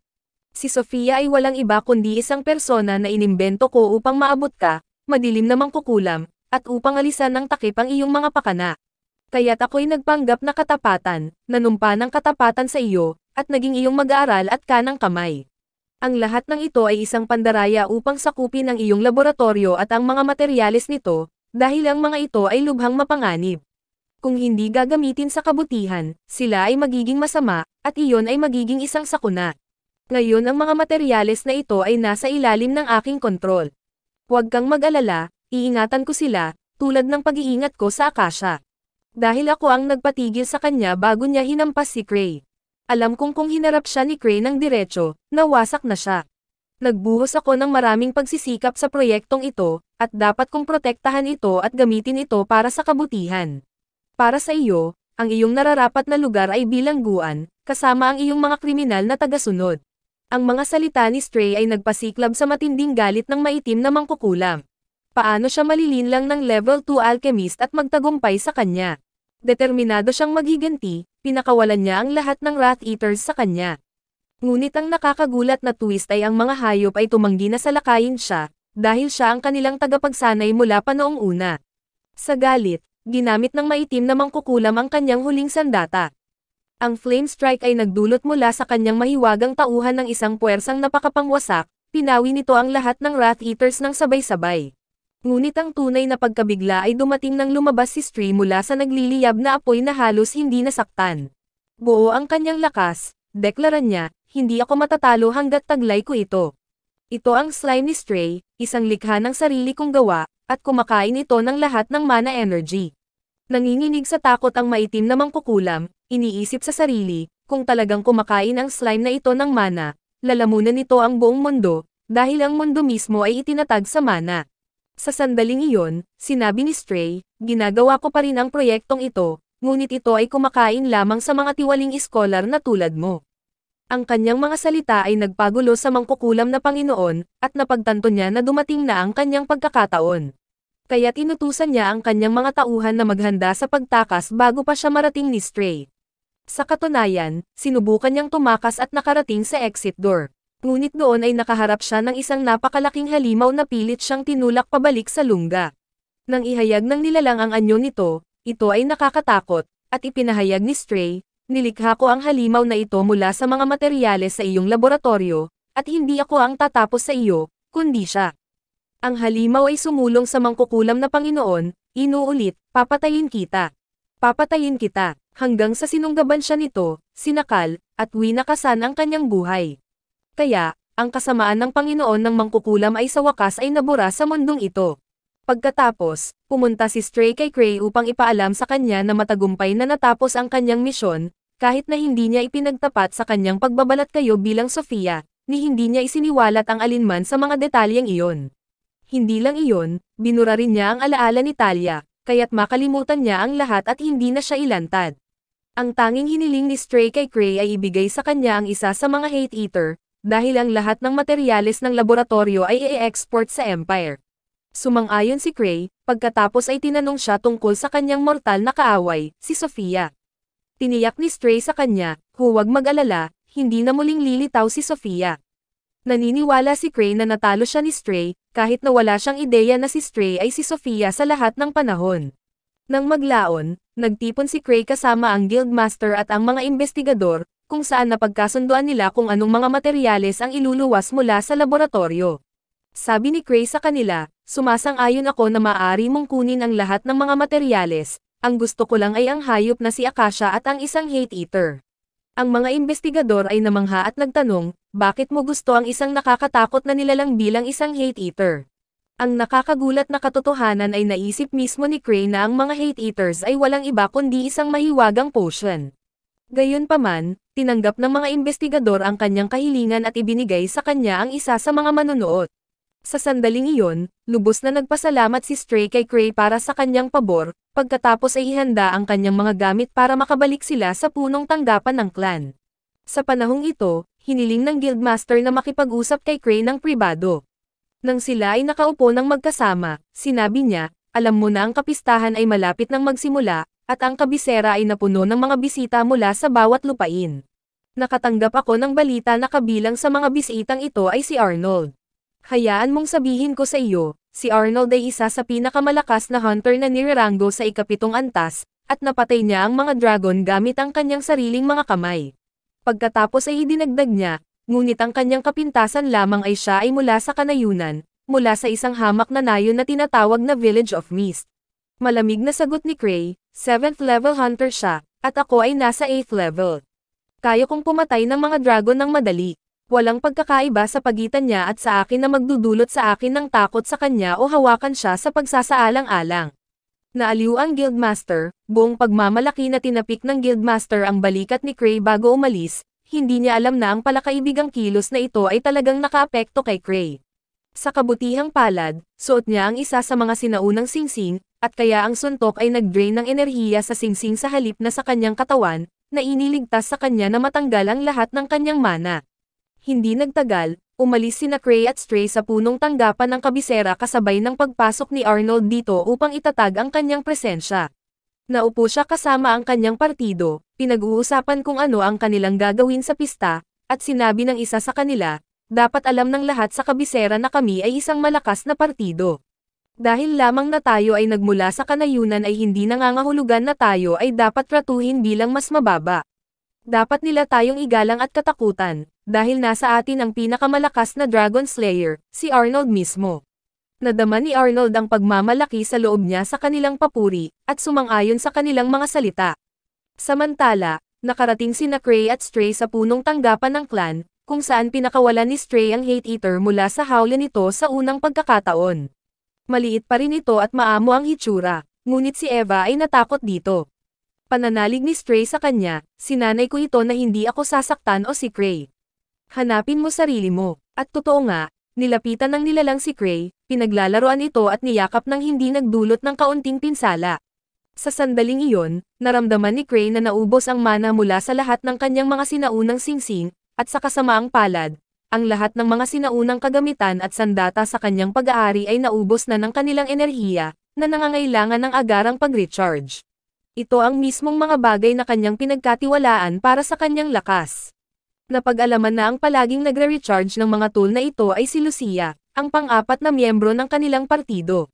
Si Sofia ay walang iba kundi isang persona na inimbento ko upang maabot ka, madilim na mangkukulam, at upang alisan ng takip ang iyong mga pakana. Kaya't ako'y nagpanggap na katapatan, nanumpa ng katapatan sa iyo, at naging iyong mag-aaral at kanang kamay. Ang lahat ng ito ay isang pandaraya upang sakupin ang iyong laboratorio at ang mga materyales nito, dahil ang mga ito ay lubhang mapanganib. Kung hindi gagamitin sa kabutihan, sila ay magiging masama, at iyon ay magiging isang sakuna. Ngayon ang mga materyales na ito ay nasa ilalim ng aking kontrol. Huwag kang mag-alala, iingatan ko sila, tulad ng pag-iingat ko sa Akasha. Dahil ako ang nagpatigil sa kanya bago niya hinampas si Cray. Alam kong kung hinarap siya ni Cray ng diretso, nawasak na siya. Nagbuhos ako ng maraming pagsisikap sa proyektong ito, at dapat kong protektahan ito at gamitin ito para sa kabutihan. Para sa iyo, ang iyong nararapat na lugar ay bilangguan, kasama ang iyong mga kriminal na tagasunod." Ang mga salita ni Stray ay nagpasiklab sa matinding galit ng maitim na mangkukulam. Paano siya malilinlang ng level 2 alchemist at magtagumpay sa kanya? Determinado siyang maghiganti, pinakawalan niya ang lahat ng Wrath Eaters sa kanya. Ngunit ang nakakagulat na twist ay ang mga hayop ay tumanggi na salakayin siya, dahil siya ang kanilang tagapagsanay mula pa noong una. Sa galit, ginamit ng maitim na mangkukulam ang kanyang huling sandata. Ang Flame Strike ay nagdulot mula sa kanyang mahiwagang tauhan ng isang puwersang napakapangwasak, pinawi nito ang lahat ng Wrath Eaters ng sabay-sabay. Ngunit ang tunay na pagkabigla ay dumating nang lumabas si Stray mula sa nagliliyab na apoy na halos hindi nasaktan. Buo ang kanyang lakas, deklara niya, "Hindi ako matatalo hanggat taglay ko ito." Ito ang slime ni Stray, isang likha ng sarili kong gawa, at kumakain ito ng lahat ng mana energy. Nanginginig sa takot ang maitim na mangkukulam, iniisip sa sarili, kung talagang kumakain ang slime na ito ng mana, lalamunan nito ang buong mundo, dahil ang mundo mismo ay itinatag sa mana. Sa sandaling iyon, sinabi ni Stray, "Ginagawa ko pa rin ang proyektong ito, ngunit ito ay kumakain lamang sa mga tiwaling iskolar na tulad mo." Ang kanyang mga salita ay nagpagulo sa mangkukulam na Panginoon, at napagtanto niya na dumating na ang kanyang pagkakataon. Kaya't inutusan niya ang kanyang mga tauhan na maghanda sa pagtakas bago pa siya marating ni Stray. Sa katunayan, sinubukan niyang tumakas at nakarating sa exit door. Ngunit doon ay nakaharap siya ng isang napakalaking halimaw na pilit siyang tinulak pabalik sa lungga. Nang ihayag ng nilalang ang anyo nito, ito ay nakakatakot, at ipinahayag ni Stray, "Nilikha ko ang halimaw na ito mula sa mga materyales sa iyong laboratorio, at hindi ako ang tatapos sa iyo, kundi siya." Ang halimaw ay sumulong sa mangkukulam na Panginoon, inuulit, "Papatayin kita. Papatayin kita," hanggang sa sinunggaban siya nito, sinakal, at winakasan ang kanyang buhay. Kaya, ang kasamaan ng Panginoon ng Mangkukulam ay sa wakas ay nabura sa mundong ito. Pagkatapos, pumunta si Stray kay Cray upang ipaalam sa kanya na matagumpay na natapos ang kanyang misyon, kahit na hindi niya ipinagtapat sa kanyang pagbabalat kayo bilang Sofia, ni hindi niya isiniwalat ang alinman sa mga detalyeng iyon. Hindi lang iyon, binura rin niya ang alaala ni Talia, kaya't makalimutan niya ang lahat at hindi na siya ilantad. Ang tanging hiniling ni Stray kay Cray ay ibigay sa kanya ang isa sa mga Hate Eater, dahil ang lahat ng materyales ng laboratorio ay i-export sa Empire. Sumang-ayon si Cray, pagkatapos ay tinanong siya tungkol sa kanyang mortal na kaaway, si Sofia. Tiniyak ni Stray sa kanya, huwag mag-alala, hindi na muling lilitaw si Sofia. Naniniwala si Cray na natalo siya ni Stray, kahit na wala siyang ideya na si Stray ay si Sofia sa lahat ng panahon. Nang maglaon, nagtipon si Cray kasama ang Guildmaster at ang mga investigador, kung saan napagkasunduan nila kung anong mga materyales ang iluluwas mula sa laboratorio. Sabi ni Cray sa kanila, sumasang-ayon ako na maaari mong kunin ang lahat ng mga materyales, ang gusto ko lang ay ang hayop na si Akasha at ang isang Hate Eater. Ang mga investigador ay namangha at nagtanong, bakit mo gusto ang isang nakakatakot na nilalang bilang isang Hate Eater? Ang nakakagulat na katotohanan ay naisip mismo ni Cray na ang mga Hate Eaters ay walang iba kundi isang mahiwagang potion. Gayunpaman, tinanggap ng mga investigador ang kanyang kahilingan at ibinigay sa kanya ang isa sa mga manunood. Sa sandaling iyon, lubos na nagpasalamat si Stray kay Cray para sa kanyang pabor, pagkatapos ay ihanda ang kanyang mga gamit para makabalik sila sa punong tanggapan ng clan. Sa panahong ito, hiniling ng Guildmaster na makipag-usap kay Cray ng pribado. Nang sila ay nakaupo ng magkasama, sinabi niya, alam mo na ang kapistahan ay malapit nang magsimula, at ang kabisera ay napuno ng mga bisita mula sa bawat lupain. Nakatanggap ako ng balita na kabilang sa mga bisitang ito ay si Arnold. Hayaan mong sabihin ko sa iyo, si Arnold ay isa sa pinakamalakas na hunter na nireranggo sa ikapitong antas, at napatay niya ang mga dragon gamit ang kanyang sariling mga kamay. Pagkatapos ay idinagdag niya, ngunit ang kanyang kapintasan lamang ay siya ay mula sa kanayunan, mula sa isang hamak na nayon na tinatawag na Village of Mist. Malamig na sagot ni Cray, 7th level hunter siya, at ako ay nasa 8th level. Kaya kong pumatay ng mga dragon ng madali. Walang pagkakaiba sa pagitan niya at sa akin na magdudulot sa akin ng takot sa kanya o hawakan siya sa pagsasaalang-alang. Naaliw ang Guildmaster, buong pagmamalaki na tinapik ng Guildmaster ang balikat ni Cray bago umalis, hindi niya alam na ang palakaibigang kilos na ito ay talagang nakaapekto kay Cray. Sa kabutihang palad, suot niya ang isa sa mga sinaunang singsing, at kaya ang suntok ay nag-drain ng enerhiya sa singsing sa halip na sa kanyang katawan, na iniligtas sa kanya na matanggal ang lahat ng kanyang mana. Hindi nagtagal, umalis sina Cray at Stray sa punong tanggapan ng kabisera kasabay ng pagpasok ni Arnold dito upang itatag ang kanyang presensya. Naupo siya kasama ang kanyang partido, pinag-uusapan kung ano ang kanilang gagawin sa pista, at sinabi ng isa sa kanila, dapat alam ng lahat sa kabisera na kami ay isang malakas na partido. Dahil lamang na tayo ay nagmula sa kanayunan ay hindi nangangahulugan na tayo ay dapat tratuhin bilang mas mababa. Dapat nila tayong igalang at katakutan, dahil nasa atin ang pinakamalakas na Dragon Slayer, si Arnold mismo. Nadama ni Arnold ang pagmamalaki sa loob niya sa kanilang papuri, at sumang-ayon sa kanilang mga salita. Samantala, nakarating sina Cray at Stray sa punong tanggapan ng clan, kung saan pinakawalan ni Stray ang Hate Eater mula sa hawla nito sa unang pagkakataon. Maliit pa rin ito at maamo ang hitsura, ngunit si Eva ay natakot dito. Pananalig ni Stray sa kanya, sinanay ko ito na hindi ako sasaktan o si Cray. Hanapin mo sarili mo, at totoo nga, nilapitan ng nilalang si Cray, pinaglalaroan ito at niyakap ng hindi nagdulot ng kaunting pinsala. Sa sandaling iyon, naramdaman ni Cray na naubos ang mana mula sa lahat ng kanyang mga sinaunang singsing, at sa kasamaang palad, ang lahat ng mga sinaunang kagamitan at sandata sa kanyang pag-aari ay naubos na ng kanilang enerhiya, na nangangailangan ng agarang pag-recharge. Ito ang mismong mga bagay na kanyang pinagkatiwalaan para sa kanyang lakas. Napag-alaman na ang palaging nagre-recharge ng mga tool na ito ay si Lucia, ang pang-apat na miyembro ng kanilang partido.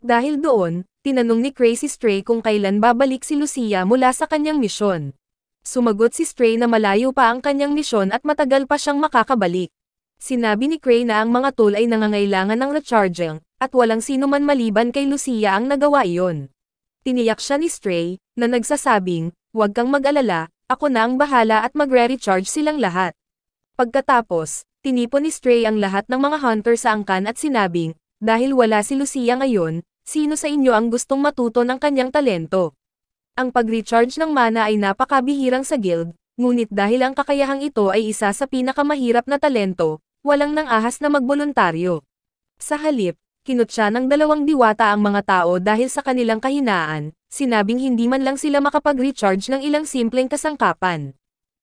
Dahil doon, tinanong ni Cray si Stray kung kailan babalik si Lucia mula sa kanyang misyon. Sumagot si Stray na malayo pa ang kanyang misyon at matagal pa siyang makakabalik. Sinabi ni Cray na ang mga tool ay nangangailangan ng recharging, at walang sino man maliban kay Lucia ang nagawa iyon. Tiniyak siya ni Stray, na nagsasabing, huwag kang mag-alala, ako na ang bahala at magre-recharge silang lahat. Pagkatapos, tinipon ni Stray ang lahat ng mga hunter sa angkan at sinabing, dahil wala si Lucia ngayon, sino sa inyo ang gustong matuto ng kanyang talento? Ang pag-recharge ng mana ay napakabihirang sa guild, ngunit dahil ang kakayahang ito ay isa sa pinakamahirap na talento, walang nang ahas na magboluntaryo. Sa halip, kinut siya ng 2 diwata ang mga tao dahil sa kanilang kahinaan, sinabing hindi man lang sila makapag-recharge ng ilang simpleng kasangkapan.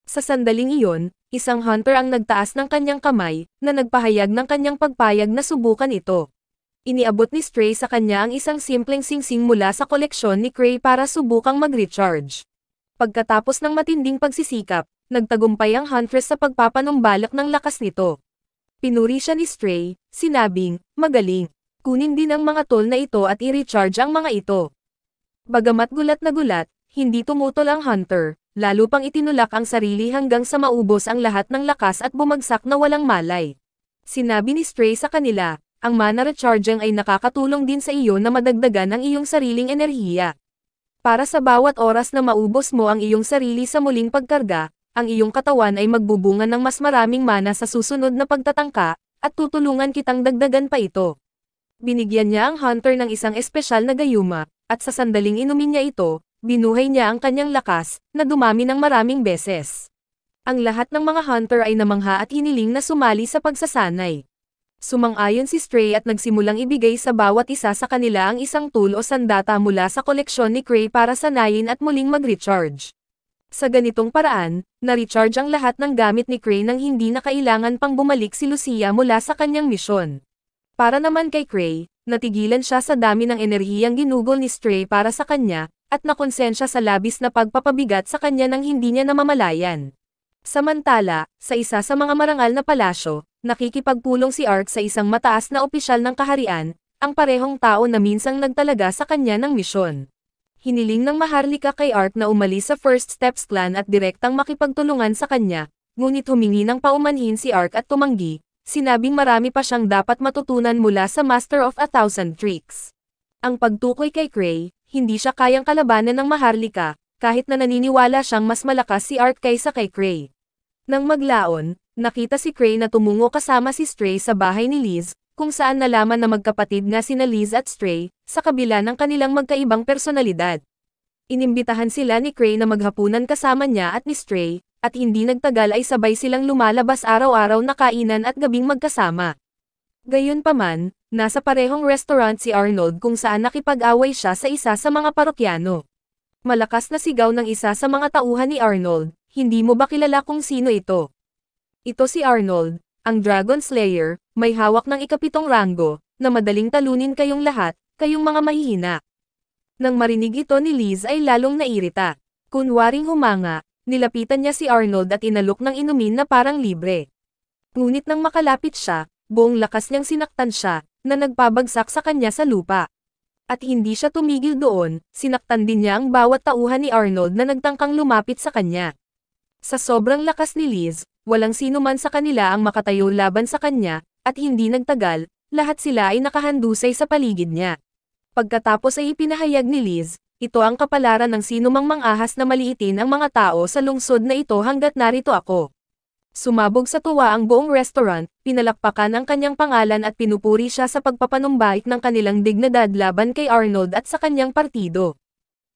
Sa sandaling iyon, isang hunter ang nagtaas ng kanyang kamay, na nagpahayag ng kanyang pagpayag na subukan ito. Iniabot ni Stray sa kanya ang isang simpleng singsing mula sa koleksyon ni Cray para subukang mag-recharge. Pagkatapos ng matinding pagsisikap, nagtagumpay ang huntress sa pagpapanumbalak ng lakas nito. Pinuri siya ni Stray, sinabing, magaling. Kunin din ang mga tool na ito at i-recharge ang mga ito. Bagamat gulat na gulat, hindi tumutol ang hunter, lalo pang itinulak ang sarili hanggang sa maubos ang lahat ng lakas at bumagsak na walang malay. Sinabi ni Stray sa kanila, ang mana recharging ay nakakatulong din sa iyo na madagdagan ang iyong sariling enerhiya. Para sa bawat oras na maubos mo ang iyong sarili sa muling pagkarga, ang iyong katawan ay magbubunga ng mas maraming mana sa susunod na pagtatangka, at tutulungan kitang dagdagan pa ito. Binigyan niya ang hunter ng isang espesyal na gayuma, at sa sandaling inumin niya ito, binuhay niya ang kanyang lakas, na dumami ng maraming beses. Ang lahat ng mga hunter ay namangha at hiniling na sumali sa pagsasanay. Sumang-ayon si Stray at nagsimulang ibigay sa bawat isa sa kanila ang isang tool o sandata mula sa koleksyon ni Cray para sanayin at muling mag-recharge. Sa ganitong paraan, na-recharge ang lahat ng gamit ni Cray nang hindi na kailangan pang bumalik si Lucia mula sa kanyang misyon. Para naman kay Cray, natigilan siya sa dami ng enerhiyang ginugol ni Stray para sa kanya, at nakonsensya sa labis na pagpapabigat sa kanya nang hindi niya namamalayan. Samantala, sa isa sa mga marangal na palasyo, nakikipagpulong si Ark sa isang mataas na opisyal ng kaharian, ang parehong tao na minsang nagtalaga sa kanya ng misyon. Hiniling ng Maharlika kay Ark na umalis sa First Steps clan at direktang makipagtulungan sa kanya, ngunit humingi ng paumanhin si Ark at tumanggi, sinabing marami pa siyang dapat matutunan mula sa Master of 1,000 Tricks. Ang pagtukoy kay Cray, hindi siya kayang kalabanan ng Maharlika, kahit na naniniwala siyang mas malakas si Ark kaysa kay Cray. Nang maglaon, nakita si Cray na tumungo kasama si Stray sa bahay ni Liz, kung saan nalaman na magkapatid nga sina Liz at Stray, sa kabila ng kanilang magkaibang personalidad. Inimbitahan sila ni Cray na maghapunan kasama niya at ni Stray, at hindi nagtagal ay sabay silang lumalabas araw-araw na kainan at gabing magkasama. Gayunpaman, nasa parehong restaurant si Arnold kung saan nakipag-away siya sa isa sa mga parokyano. Malakas na sigaw ng isa sa mga tauhan ni Arnold, hindi mo ba kilala kung sino ito? Ito si Arnold, ang Dragon Slayer, may hawak ng ika-7 ranggo, na madaling talunin kayong lahat, kayong mga mahihina. Nang marinig ito ni Liz ay lalong nairita. Kunwaring humanga, nilapitan niya si Arnold at inalok ng inumin na parang libre. Ngunit nang makalapit siya, buong lakas niyang sinaktan siya, na nagpabagsak sa kanya sa lupa. At hindi siya tumigil doon, sinaktan din niya ang bawat tauhan ni Arnold na nagtangkang lumapit sa kanya. Sa sobrang lakas ni Liz, walang sino man sa kanila ang makatayo laban sa kanya, at hindi nagtagal, lahat sila ay nakahandusay sa paligid niya. Pagkatapos ay ipinahayag ni Liz, ito ang kapalaran ng sinumang mangahas na maliitin ang mga tao sa lungsod na ito hanggat narito ako. Sumabog sa tuwa ang buong restaurant, pinalakpakan ang kanyang pangalan at pinupuri siya sa pagpapanumbalik ng kanilang dignidad laban kay Arnold at sa kanyang partido.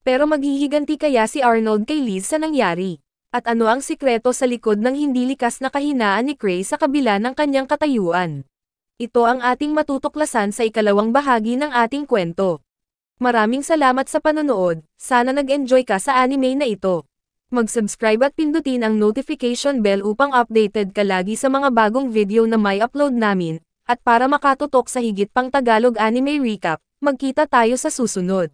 Pero maghihiganti kaya si Arnold kay Liz sa nangyari? At ano ang sikreto sa likod ng hindi likas na kahinaan ni Cray sa kabila ng kanyang katayuan? Ito ang ating matutuklasan sa ikalawang bahagi ng ating kwento. Maraming salamat sa panonood, sana nag-enjoy ka sa anime na ito. Mag-subscribe at pindutin ang notification bell upang updated ka lagi sa mga bagong video na may upload namin, at para makatutok sa higit pang Tagalog anime recap, magkita tayo sa susunod.